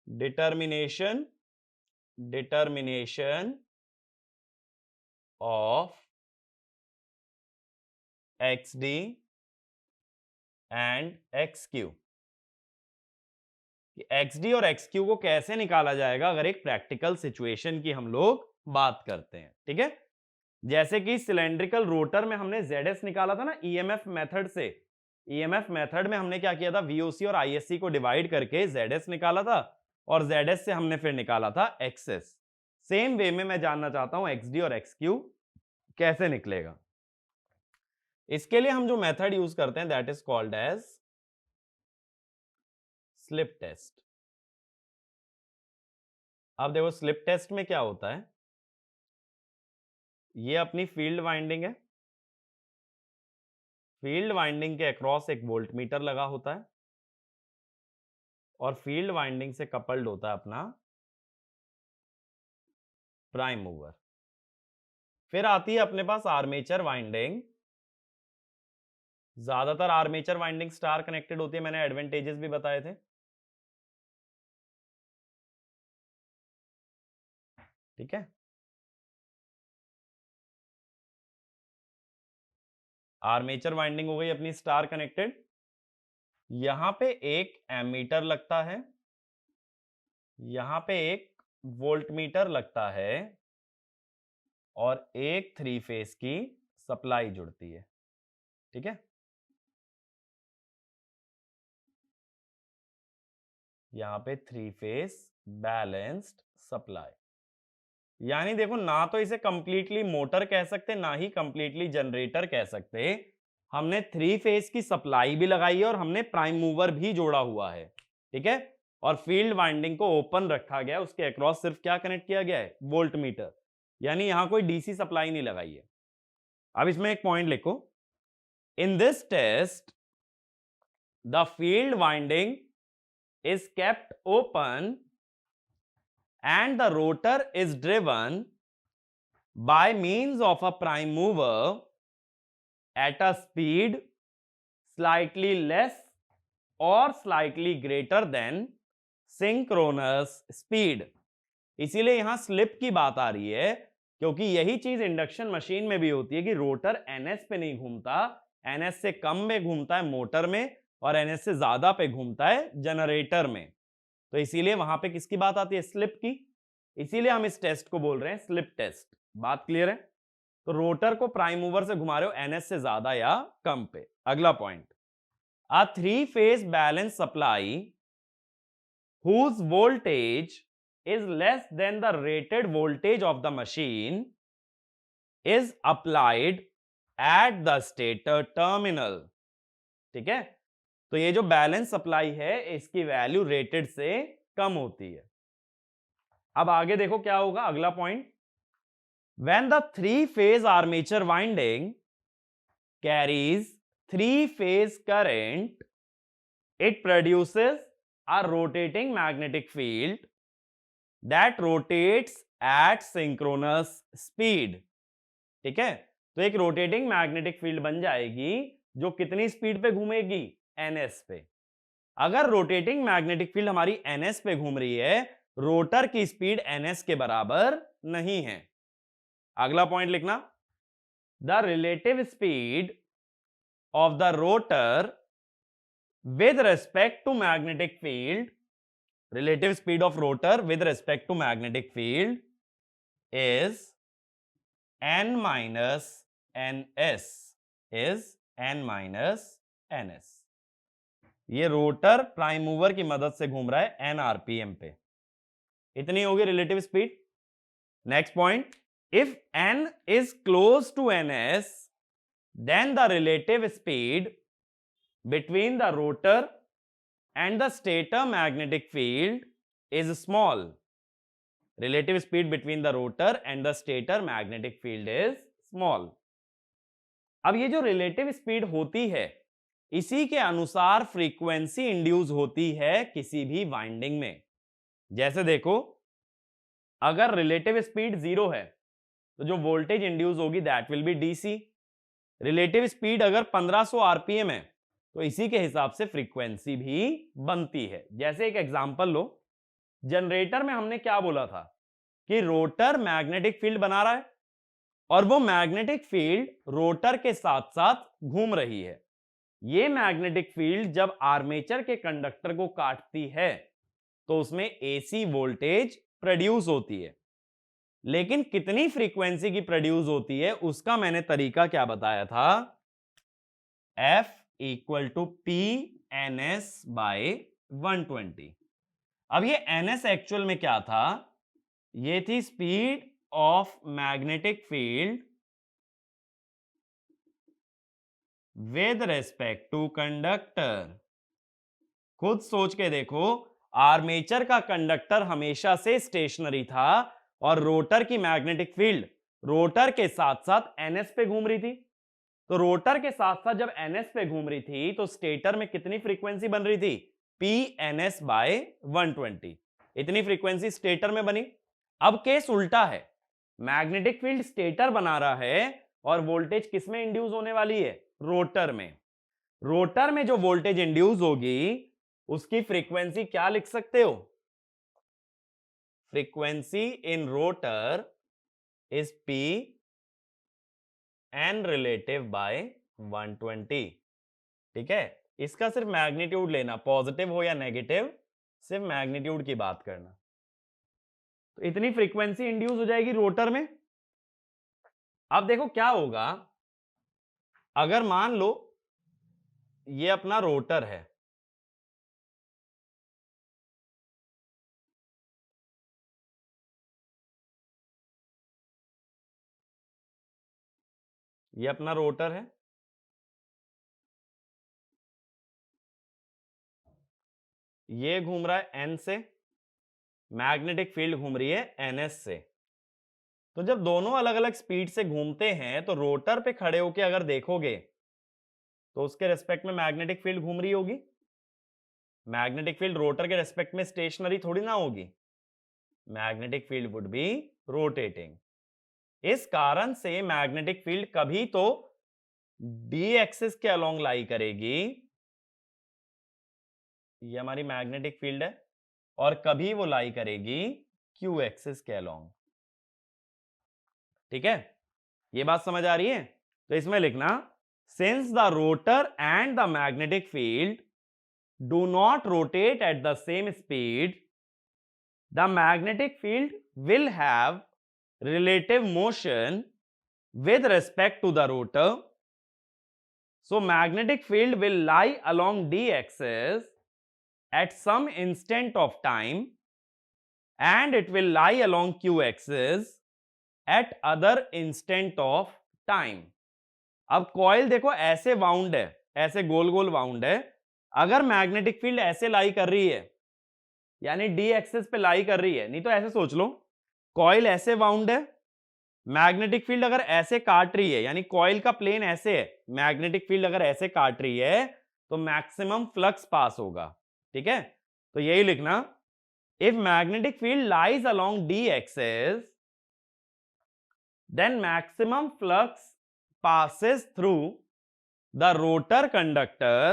determination of XD and XQ, XD और XQ को कैसे निकाला जाएगा अगर एक प्रैक्टिकल सिचुएशन की हम लोग बात करते हैं, ठीक है। जैसे कि सिलेंड्रिकल रोटर में हमने ZS निकाला था ना EMF मेथड से, EMF मेथड में हमने क्या किया था, VOC और ISC को डिवाइड करके ZS निकाला था, और ZS से हमने फिर निकाला था XS। सेम वे में मैं जानना चाहता हूं XD और XQ कैसे निकलेगा। इसके लिए हम जो मेथड यूज करते हैं that is called as slip test. अब देखो स्लिप टेस्ट में क्या होता है, ये अपनी फील्ड वाइंडिंग है, फील्ड वाइंडिंग के अक्रॉस एक वोल्टमीटर लगा होता है, और फील्ड वाइंडिंग से कपल्ड होता है अपना प्राइम मूवर। फिर आती है अपने पास आर्मेचर वाइंडिंग, ज्यादातर आर्मेचर वाइंडिंग स्टार कनेक्टेड होती है, मैंने एडवांटेजेस भी बताए थे, ठीक है। आर्मेचर वाइंडिंग हो गई अपनी स्टार कनेक्टेड, यहां पे एक एमीटर लगता है, यहां पे एक वोल्टमीटर लगता है, और एक 3 फेज की सप्लाई जुड़ती है, ठीक है। यहां पे 3 फेज बैलेंस्ड सप्लाई, यानी देखो ना तो इसे कंप्लीटली मोटर कह सकते ना ही कंप्लीटली जनरेटर कह सकते, हमने 3 फेज की सप्लाई भी लगाई है और हमने प्राइम मूवर भी जोड़ा हुआ है, ठीक है। और फील्ड वाइंडिंग को ओपन रखा गया, उसके अक्रॉस सिर्फ क्या कनेक्ट किया गया है, वोल्ट मीटर, यानी यहां कोई डीसी सप्लाई नहीं लगाई है। अब इसमें एक पॉइंट लिखो, in this test the field winding is kept open and the rotor is driven by means of a prime mover at a speed slightly less or slightly greater than synchronous speed। इसीलिए यहां स्लिप की बात आ रही है, क्योंकि यही चीज इंडक्शन मशीन में भी होती है कि रोटर एनएस पे नहीं घूमता, एनएस से कम में घूमता है मोटर में और एनएस से ज्यादा पे घूमता है जनरेटर में। तो इसीलिए वहां पे किसकी बात आती है, स्लिप की। इसीलिए हम इस टेस्ट को बोल रहे हैं स्लिप टेस्ट। बात क्लियर है? तो रोटर को प्राइम मूवर से घुमा रहे हो एनएस से ज्यादा या कम पे। अगला point, a 3-phase balance supply whose voltage is less than the rated voltage of the machine is applied at the stator terminal। ठीक है, तो ये जो बैलेंस सप्लाई है इसकी वैल्यू रेटेड से कम होती है। अब आगे देखो क्या होगा, अगला point, when the 3-phase armature winding carries 3-phase current it produces a rotating magnetic field that rotates at synchronous speed। ठीक है, तो एक रोटेटिंग मैग्नेटिक फील्ड बन जाएगी जो कितनी स्पीड पे घूमेगी, ns पे। अगर रोटेटिंग मैग्नेटिक फील्ड हमारी ns पे घूम रही है, रोटर की स्पीड ns के बराबर नहीं है। अगला पॉइंट लिखना, the relative speed of the rotor with respect to magnetic field, relative speed of rotor with respect to magnetic field is n minus ns, is n minus ns। ये रोटर प्राइम मूवर की मदद से घूम रहा है n आरपीएम पे, इतनी होगी relative speed. Next point, if n is close to ns then the relative speed between the rotor and the stator magnetic field is small। relative speed between the rotor and the stator magnetic field is small। अब ये जो रिलेटिव स्पीड होती है इसी के अनुसार फ्रीक्वेंसी इंड्यूस होती है किसी भी वाइंडिंग में। जैसे देखो, अगर रिलेटिव स्पीड 0 है तो जो वोल्टेज इंड्यूस होगी that will be DC. Relative speed अगर 1500 आरपीएम है तो इसी के हिसाब से फ्रीक्वेंसी भी बनती है। जैसे एक एग्जांपल लो, जनरेटर में हमने क्या बोला था कि रोटर मैग्नेटिक फील्ड बना रहा है और वो मैग्नेटिक फील्ड रोटर के साथ साथ घूम रही है। ये मैग्नेटिक फील्ड जब आर्मेचर के कंडक्टर को काटती है तो उसमें एसी वोल्टेज प्रोड्यूस होती है, लेकिन कितनी फ्रीक्वेंसी की प्रोड्यूस होती है उसका मैंने तरीका क्या बताया था, F equal to P N S by 120। अब ये ns एक्चुअल में क्या था, ये थी speed of magnetic field with respect to conductor. खुद सोच के देखो, आर्मेचर का कंडक्टर हमेशा से स्टेशनरी था और रोटर की मैग्नेटिक फील्ड रोटर के साथ साथ ns पे घूम रही थी। तो रोटर के साथ साथ जब ns पे घूम रही थी तो स्टेटर में कितनी फ्रीक्वेंसी बन रही थी, pns बाय 120। इतनी फ्रीक्वेंसी स्टेटर में बनी। अब केस उल्टा है, मैग्नेटिक फील्ड स्टेटर बना रहा है और वोल्टेज किसमें इंड्यूस होने वाली है, रोटर में। रोटर में जो वोल्टेज इंड्यूस होगी उसकी फ्रीक्वेंसी क्या लिख सकते हो, frequency in rotor is p n relative by 120। ठीक है, इसका सिर्फ मैग्नीट्यूड लेना, पॉजिटिव हो या नेगेटिव, सिर्फ मैग्नीट्यूड की बात करना। तो इतनी फ्रीक्वेंसी इंड्यूस हो जाएगी रोटर में। अब देखो क्या होगा, अगर मान लो ये अपना रोटर है, ये अपना रोटर है, ये घूम रहा है एन से, मैग्नेटिक फील्ड घूम रही है एनएस से। तो जब दोनों अलग अलग स्पीड से घूमते हैं तो रोटर पे खड़े होके अगर देखोगे तो उसके रेस्पेक्ट में मैग्नेटिक फील्ड घूम रही होगी। मैग्नेटिक फील्ड रोटर के रेस्पेक्ट में स्टेशनरी थोड़ी ना होगी, magnetic field would be rotating. इस कारण से मैग्नेटिक फील्ड कभी तो डी एक्सिस के अलोंग लाई करेगी, ये हमारी मैग्नेटिक फील्ड है, और कभी वो लाई करेगी क्यू एक्सिस के अलोंग। ठीक है, ये बात समझ आ रही है? तो इसमें लिखना, since the rotor and the magnetic field do not rotate at the same speed, the magnetic field will have relative motion with respect to the rotor. So magnetic field will lie along d axis at some instant of time and it will lie along q axis at other instant of time. अब कॉइल देखो ऐसे वाउंड है, ऐसे गोल गोल वाउंड है। अगर मैग्नेटिक फील्ड ऐसे लाई कर रही है, यानी डी एक्सिस पे लाई कर रही है, नहीं तो ऐसे सोच लो, कॉइल ऐसे वाउंड है, मैग्नेटिक फील्ड अगर ऐसे काट रही है, यानी कॉइल का प्लेन ऐसे है, मैग्नेटिक फील्ड अगर ऐसे काट रही है तो मैक्सिमम फ्लक्स पास होगा। ठीक है, तो यही लिखना, if magnetic field lies along D axis then maximum flux passes through the rotor conductor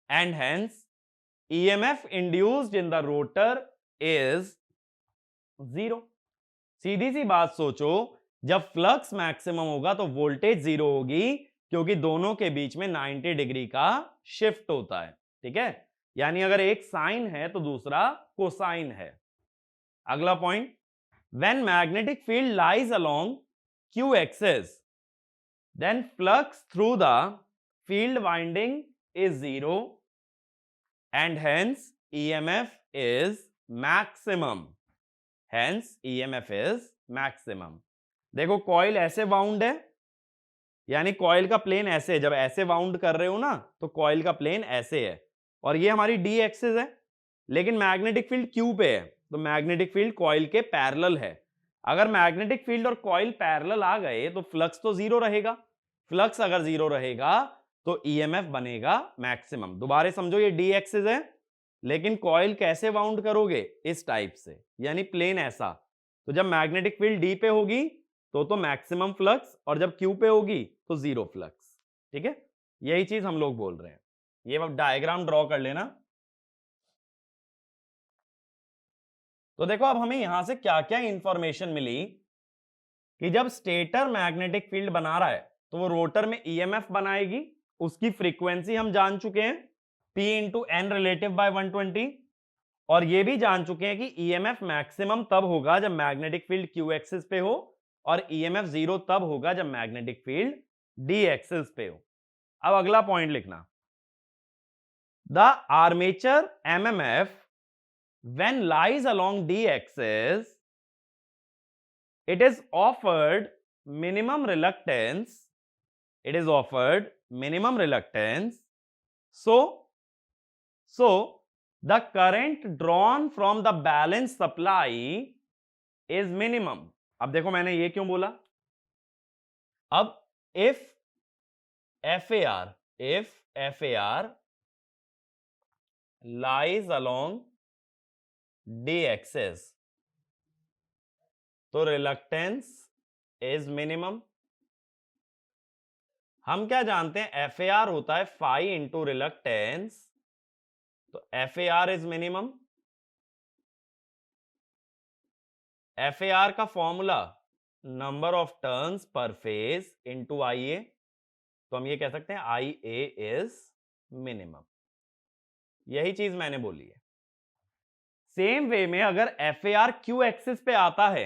and hence EMF induced in the rotor is 0। सीधी सी बात सोचो, जब फ्लक्स मैक्सिमम होगा तो वोल्टेज 0 होगी, क्योंकि दोनों के बीच में 90 डिग्री का शिफ्ट होता है। ठीक है, यानी अगर एक साइन है तो दूसरा कोसाइन है। अगला point, when magnetic field lies along q axis then flux through the field winding is 0 and hence EMF is maximum, hence EMF is maximum। देखो कॉइल ऐसे वाउंड है, यानी कॉइल का प्लेन ऐसे, जब ऐसे वाउंड कर रहे हो ना तो कॉइल का प्लेन ऐसे है, और ये हमारी डी एक्सिस है, लेकिन मैग्नेटिक फील्ड क्यू पे है, तो मैग्नेटिक फील्ड कॉइल के पैरेलल है। अगर मैग्नेटिक फील्ड और कॉइल पैरेलल आ गए तो फ्लक्स तो 0 रहेगा, फ्लक्स अगर 0 रहेगा तो ईएमएफ बनेगा मैक्सिमम। दोबारा समझो, ये डी एक्सिस है, लेकिन कॉइल कैसे वाउंड करोगे, इस टाइप से, यानी प्लेन ऐसा। तो जब मैग्नेटिक फील्ड डी पे होगी तो मैक्सिमम फ्लक्स, और जब क्यू पे होगी तो 0 फ्लक्स। ठीक है, यही चीज हम लोग बोल रहे हैं। ये अब डायग्राम ड्रॉ कर लेना। तो देखो अब हमें यहां से क्या क्या इंफॉर्मेशन मिली कि जब स्टेटर मैग्नेटिक फील्ड बना रहा है तो वो रोटर में ईएमएफ बनाएगी, उसकी फ्रीक्वेंसी हम जान चुके हैं, P into N relative by 120, और ये भी जान चुके हैं कि ईएमएफ मैक्सिमम तब होगा जब मैग्नेटिक फील्ड क्यू एक्सिस पे हो, और ईएमएफ 0 तब होगा जब मैग्नेटिक फील्ड डी एक्सिस पे हो। अब अगला पॉइंट लिखना, the armature MMF when lies along d axis it is offered minimum reluctance, it is offered minimum reluctance, so the current drawn from the balance supply is minimum। अब देखो मैंने ये क्यों बोला, अब if FAR lies along d axis तो रिलक्टेंस इज मिनिमम। हम क्या जानते हैं, FAR होता है फाई इंटू रिलक्टेंस, तो FAR इज मिनिमम। FAR का formula number of turns per phase into IA, तो हम ये कह सकते हैं IA इज मिनिमम। यही चीज मैंने बोली है। सेम वे में अगर FAR क्यू एक्सिस पे आता है,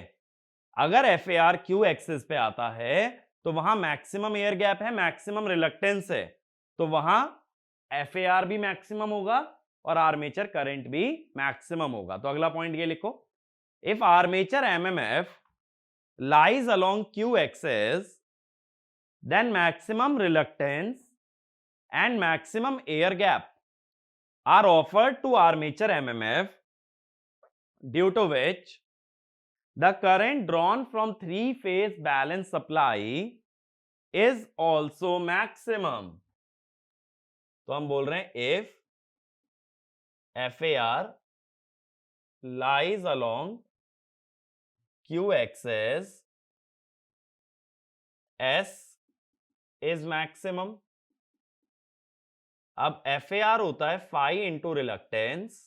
अगर FAR क्यू एक्सिस पे आता है तो वहां मैक्सिमम एयर गैप है, मैक्सिमम रिलक्टेंस है, तो वहां FAR भी मैक्सिमम होगा और आर्मेचर करंट भी मैक्सिमम होगा। तो अगला पॉइंट ये लिखो, if armature MMF lies along Q axis then maximum reluctance and maximum air gap are offered to armature MMF, due to which the current drawn from three-phase balance supply is also maximum. तो हम बोल रहे हैं if FAR lies along Q axis, S is maximum. अब FAR होता है phi into reluctance,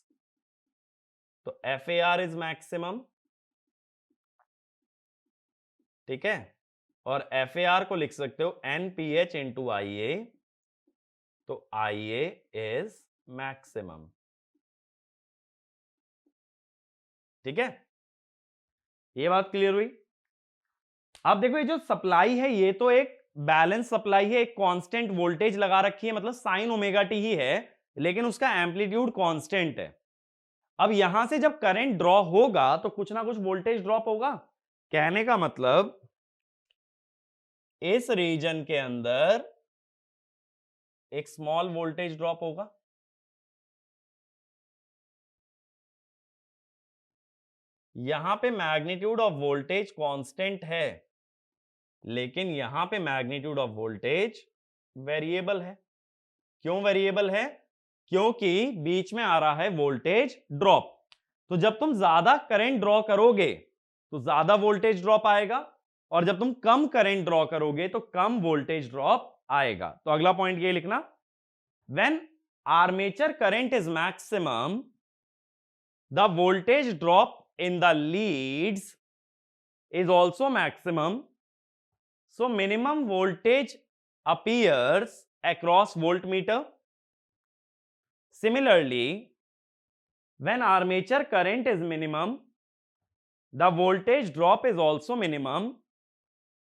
तो FAR is maximum, ठीक है, और FAR को लिख सकते हो NPH into IA, तो IA is maximum, ठीक है, ये बात क्लियर हुई। अब देखो ये जो सप्लाई है ये तो एक बैलेंस सप्लाई है, एक कांस्टेंट वोल्टेज लगा रखी है, मतलब साइन ओमेगा टी ही है, लेकिन उसका एम्पलीट्यूड कांस्टेंट है। अब यहां से जब करंट ड्रॉ होगा तो कुछ ना कुछ वोल्टेज ड्रॉप होगा। कहने का मतलब इस रीजन के अंदर एक स्मॉल वोल्टेज ड्रॉप होगा। यहां पे मैग्नीट्यूड ऑफ वोल्टेज कांस्टेंट है, लेकिन यहां पे मैग्नीट्यूड ऑफ वोल्टेज वेरिएबल है। क्यों वेरिएबल है? क्योंकि बीच में आ रहा है वोल्टेज ड्रॉप। तो जब तुम ज्यादा करंट ड्रॉ करोगे तो ज्यादा वोल्टेज ड्रॉप आएगा, और जब तुम कम करंट ड्रॉ करोगे तो कम वोल्टेज ड्रॉप आएगा। तो अगला पॉइंट ये लिखना, when armature current is maximum the voltage drop in the leads is also maximum, so minimum voltage appears across voltmeter. Similarly, when armature current is minimum, the voltage drop is also minimum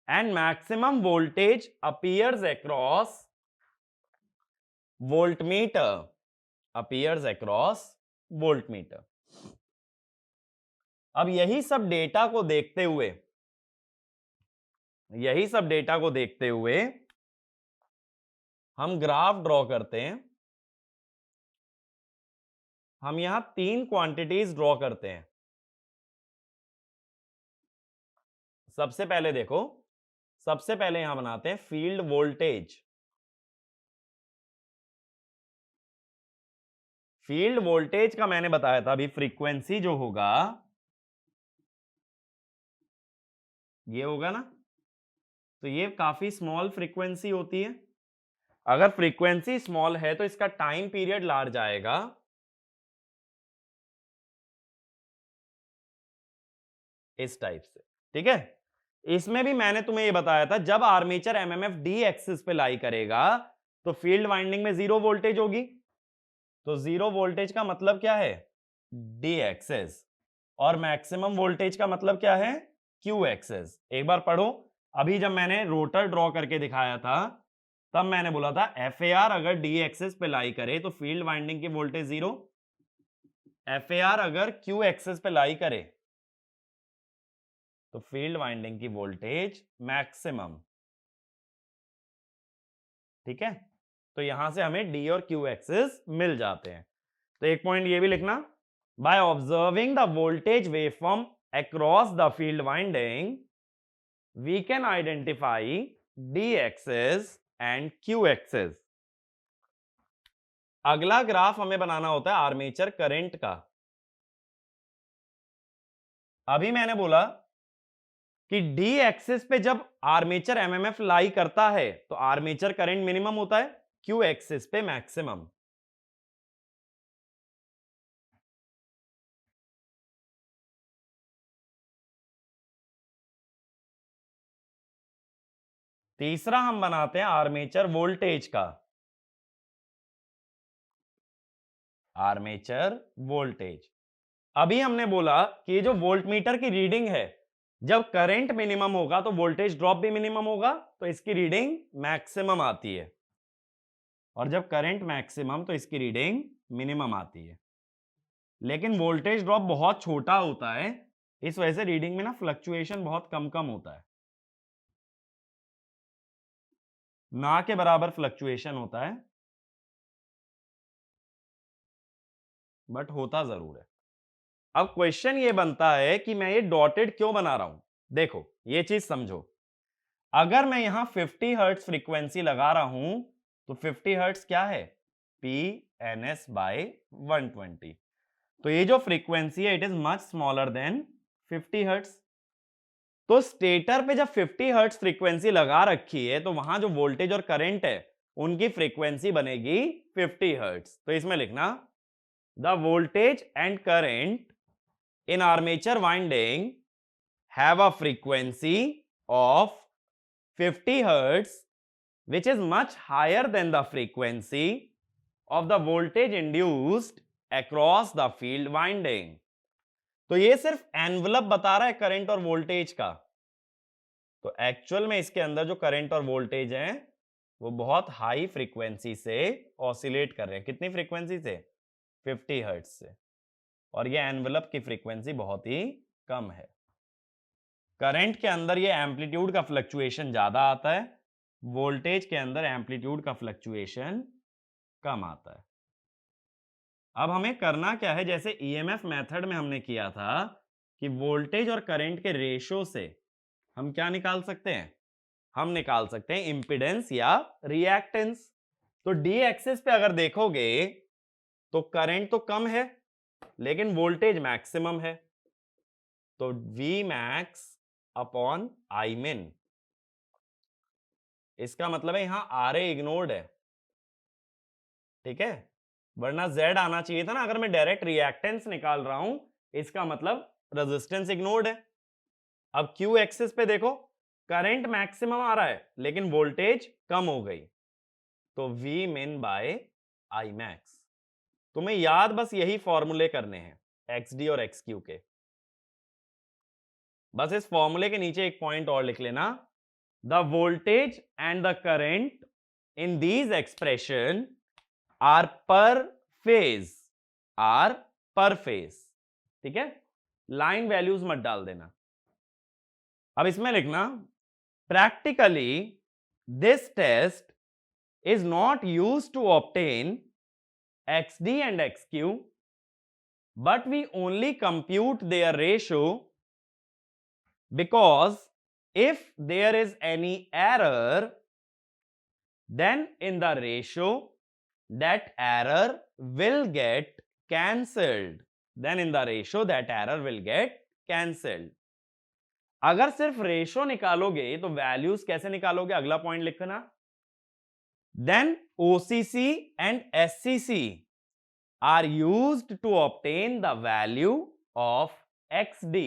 and maximum voltage appears across voltmeter, appears across voltmeter. अब यही सब डेटा को देखते हुए हम ग्राफ ड्रॉ करते हैं। हम यहां तीन क्वांटिटीज ड्रॉ करते हैं। सबसे पहले देखो, सबसे पहले यहां बनाते हैं फील्ड वोल्टेज। फील्ड वोल्टेज का मैंने बताया था अभी, फ्रीक्वेंसी जो होगा ये होगा ना, तो ये काफी स्मॉल फ्रीक्वेंसी होती है। अगर फ्रीक्वेंसी स्मॉल है तो इसका टाइम पीरियड लार्ज आएगा, इस टाइप से, ठीक है। इसमें भी मैंने तुम्हें ये बताया था, जब आर्मेचर एमएमएफ डी एक्सिस पे लाई करेगा तो फील्ड वाइंडिंग में जीरो वोल्टेज होगी। तो जीरो वोल्टेज का मतलब क्या है? D axis. और मैक्सिमम वोल्टेज का मतलब क्या है? Q axis. एक बार पढ़ो, अभी जब मैंने रोटर ड्रॉ करके दिखाया था तब मैंने बोला था एफएआर अगर डी एक्सिस पे लाई करे तो फील्ड वाइंडिंग की वोल्टेज जीरो, एफएआर अगर क्यू एक्सिस पे लाई करे तो फील्ड वाइंडिंग की वोल्टेज मैक्सिमम, ठीक है। तो यहां से हमें डी और क्यू एक्सिस मिल जाते हैं। तो एक पॉइंट ये भी लिखना, by observing the voltage waveform across the field winding we can identify D axis and Q axis. अगला ग्राफ हमें बनाना होता है आर्मेचर करंट का। अभी मैंने बोला कि डी एक्सिस पे जब आर्मेचर एमएमएफ लाई करता है तो आर्मेचर करंट मिनिमम होता है, क्यू एक्सिस पे मैक्सिमम। तीसरा हम बनाते हैं आर्मेचर वोल्टेज का। आर्मेचर वोल्टेज, अभी हमने बोला कि जो वोल्टमीटर की रीडिंग है, जब करंट मिनिमम होगा तो वोल्टेज ड्रॉप भी मिनिमम होगा, तो इसकी रीडिंग मैक्सिमम आती है। और जब करंट मैक्सिमम तो इसकी रीडिंग मिनिमम आती है। लेकिन वोल्टेज ड्रॉप बहुत छोटा होता है, इस वजह से रीडिंग में ना फ्लक्चुएशन बहुत कम कम होता है, ना के बराबर फ्लक्चुएशन होता है। बट होता जरूर है। अब क्वेश्चन ये बनता है कि मैं ये डॉटेड क्यों बना रहा हूं। देखो ये चीज समझो, अगर मैं यहां 50 हर्ट्ज फ्रीक्वेंसी लगा रहा हूं तो 50 हर्ट्ज क्या है, पी एन एस बाय 120। तो ये जो फ्रीक्वेंसी है it is much smaller than 50 hertz. तो स्टेटर पे जब 50 हर्ट्ज फ्रीक्वेंसी लगा रखी है तो वहां जो वोल्टेज और करंट है उनकी फ्रीक्वेंसी बनेगी 50 हर्ट्ज। तो इसमें लिखना the voltage and current in armature winding have a frequency of 50 hertz which is much higher than the frequency of the voltage induced across the field winding। तो ये सिर्फ एनवलप बता रहा है करंट और वोल्टेज का। तो एक्चुअल में इसके अंदर जो करंट और वोल्टेज हैं वो बहुत हाई फ्रीक्वेंसी से ऑसिलेट कर रहे हैं। कितनी फ्रीक्वेंसी से, 50 हर्ट्ज से। और ये एनवलप की फ्रीक्वेंसी बहुत ही कम है। करंट के अंदर ये एम्पलीट्यूड का फ्लक्चुएशन ज्यादा आता है, वोल्टेज के अंदर एम्पलीट्यूड का फ्लक्चुएशन कम आता है। अब हमें करना क्या है, जैसे ईएमएफ मेथड में हमने किया था कि वोल्टेज और करंट के रेशो से हम क्या निकाल सकते हैं, हम निकाल सकते हैं इंपीडेंस या रिएक्टेंस। तो डी एक्सिस पे अगर देखोगे तो करंट तो कम है लेकिन वोल्टेज मैक्सिमम है, तो V max upon I min। इसका मतलब है यहां RA इग्नोर्ड है, ठीक है, वरना Z आना चाहिए था ना। अगर मैं डायरेक्ट रिएक्टेंस निकाल रहा हूं इसका मतलब रेजिस्टेंस इग्नोर्ड है। अब Q एक्सिस पे देखो करंट मैक्सिमम आ रहा है लेकिन वोल्टेज कम हो गई, तो V min by I max। तुम्हें याद बस यही फॉर्मूले करने हैं XD और XQ के। बस इस फॉर्मूले के नीचे एक पॉइंट और लिख लेना, the voltage and the current in these expression are per phase, are per phase, ठीक है, लाइन वैल्यूज मत डाल देना। अब इसमें लिखना practically this test is not used to obtain XD and XQ but we only compute their ratio because if there is any error then in the ratio that error will get cancelled, then in the ratio that error will get cancelled। अगर सिर्फ रेशो निकालोगे तो वैल्यूज कैसे निकालोगे, अगला पॉइंट लिखना, then OCC and SCC are used to obtain the value of XD,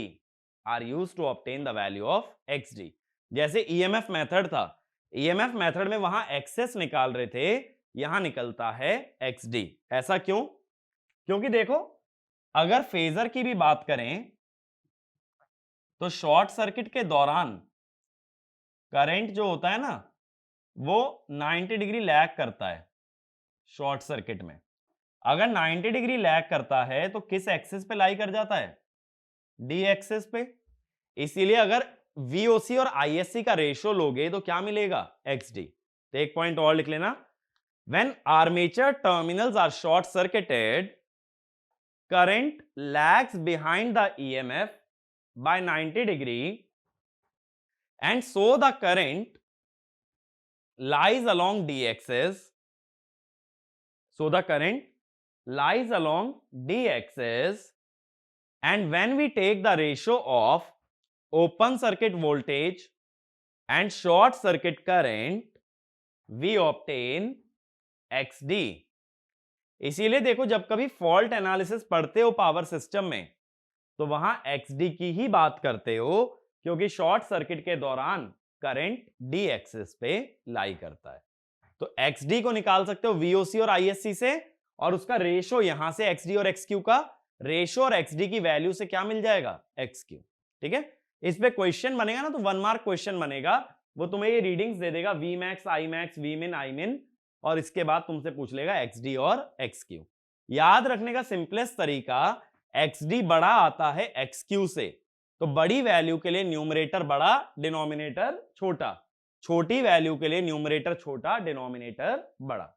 are used to obtain the value of XD। जैसे EMF मेथड था, EMF मेथड में वहां एक्सेस निकाल रहे थे, यहां निकलता है XD। ऐसा क्यों, क्योंकि देखो अगर फेजर की भी बात करें तो शॉर्ट सर्किट के दौरान करंट जो होता है ना वो 90 डिग्री लैग करता है शॉर्ट सर्किट में। अगर 90 डिग्री लैग करता है तो किस एक्सिस पे लाई कर जाता है, डी एक्सिस पे। इसीलिए अगर VOC और ISC का रेशियो लोगे तो क्या मिलेगा, XD। तो एक पॉइंट और लिख लेना, when armature terminals are short circuited current lags behind the EMF by 90 degree and so the current lies along D axis, so the current lies along D axis and when we take the ratio of open circuit voltage and short circuit current we obtain XD। इसीलिए देखो जब कभी फॉल्ट एनालिसिस पढ़ते हो पावर सिस्टम में तो वहां XD की ही बात करते हो क्योंकि शॉर्ट सर्किट के दौरान करंट डी एक्सिस पे लाई करता है। तो XD को निकाल सकते हो VOC और ISC से और उसका रेशो यहां से XD और XQ का रेशो और XD की वैल्यू से क्या मिल जाएगा, XQ। ठीक है, इस पे क्वेश्चन बनेगा ना तो 1 मार्क क्वेश्चन बनेगा, वो तुम्हें ये रीडिंग्स दे देगा V max, I max, V min, I min और इसके बाद तुमसे पूछ लेगा XD और XQ। याद रखने का सिंपलेस्ट तरीका, XD बड़ा आता है XQ से, तो बड़ी वैल्यू के लिए न्यूमरेटर बड़ा डिनोमिनेटर छोटा, छोटी वैल्यू के लिए न्यूमरेटर छोटा डिनोमिनेटर बड़ा,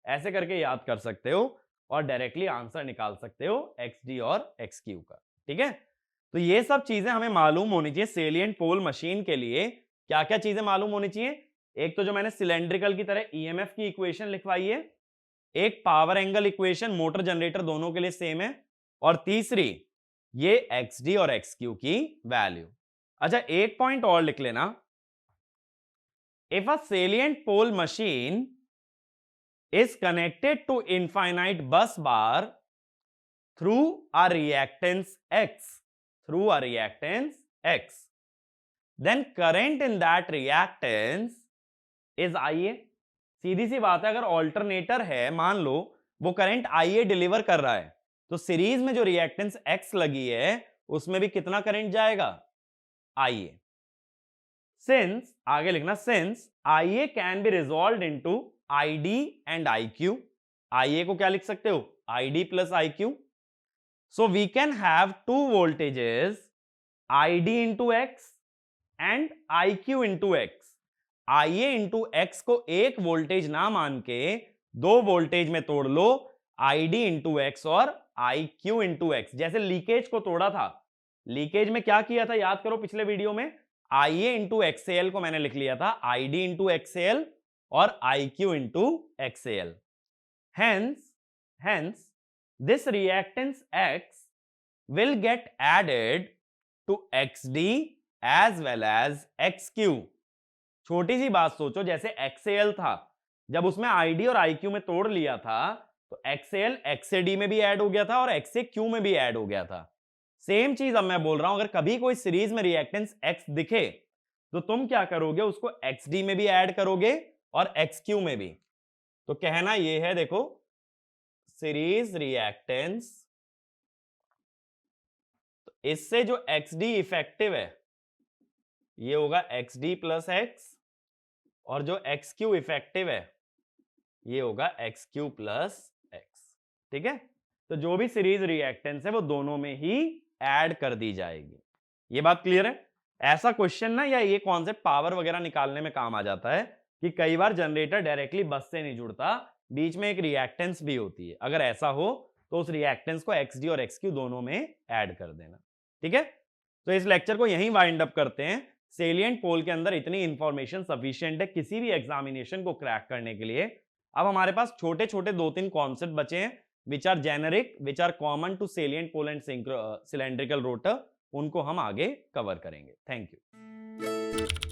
ऐसे करके याद कर सकते हो। और डायरेक्टली आंसर निकाल सकते हो XD और XQ का। ठीक है, तो ये सब चीजें हमें मालूम होनी चाहिए सेलिएंट पोल मशीन के लिए। क्या क्या चीजें मालूम होनी चाहिए? एक तो जो मैंने सिलेंड्रिकल की तरह EMF की इक्वेशन लिखवाई है, एक power angle equation motor generator दोनों के लिए सेम है, और तीसरी ये XD और XQ की वैल्यू। अच्छा, एक पॉइंट और लिख लेना, if a salient pole machine is connected to infinite bus bar through a reactance X, then current in that reactance is IA। सीधी सी बात है, अगर ऑल्टरनेटर है, मान लो वो करंट IA डिलीवर कर रहा है, तो सीरीज में जो रिएक्टेंस X लगी है उसमें भी कितना करंट जाएगा? IA। सिंस, आगे लिखना, since IA can be resolved into ID and IQ। IA को क्या लिख सकते हो? ID plus IQ। So we can have two voltages, ID into X and IQ into X। IA into X को एक वोल्टेज ना मान के दो वोल्टेज में तोड़ लो, ID into X और IQ into X। जैसे लीकेज को तोड़ा था, लीकेज में क्या किया था याद करो पिछले वीडियो में, IA into XAL को मैंने लिख लिया था ID into XAL और IQ into XAL। Hence, this reactance X will get added to XD as well as XQ। छोटी सी बात सोचो, जैसे XAL था, जब उसमें ID और IQ में तोड़ लिया था तो XAL XAD में भी ऐड हो गया था और XAQ में भी ऐड हो गया था। सेम चीज अब मैं बोल रहा हूं, अगर कभी कोई सीरीज में रिएक्टेंस X दिखे तो तुम क्या करोगे? उसको XD में भी ऐड करोगे और XQ में भी। तो कहना यह है, देखो, सीरीज रिएक्टेंस, तो इससे जो XD इफेक्टिव है ये होगा XD प्लस X, और जो XQ इफेक्टिव है ये होगा XQ प्लस X। ठीक है, तो जो भी सीरीज रिएक्टेंस है वो दोनों में ही ऐड कर दी जाएगी। ये बात क्लियर है? ऐसा क्वेश्चन ना, या ये कॉन्सेप्ट पावर वगैरह निकालने में काम आ जाता है कि कई बार जनरेटर डायरेक्टली बस से नहीं जुड़ता, बीच में एक रिएक्टेंस भी होती है। अगर ऐसा हो तो उस रिएक्टेंस को XD और XQ दोनों में ऐड कर देना। ठीक है, तो इस लेक्चर को यहीं वाइंड अप करते हैं। सेलिएंट पोल के अंदर इतनी इंफॉर्मेशन सफिशिएंट है किसी भी एग्जामिनेशन को क्रैक करने के लिए। अब हमारे पास छोटे छोटे दो तीन कॉन्सेप्ट बचे हैं which are generic, which are common to salient pole and cylindrical rotor, उनको हम आगे कवर करेंगे। Thank you.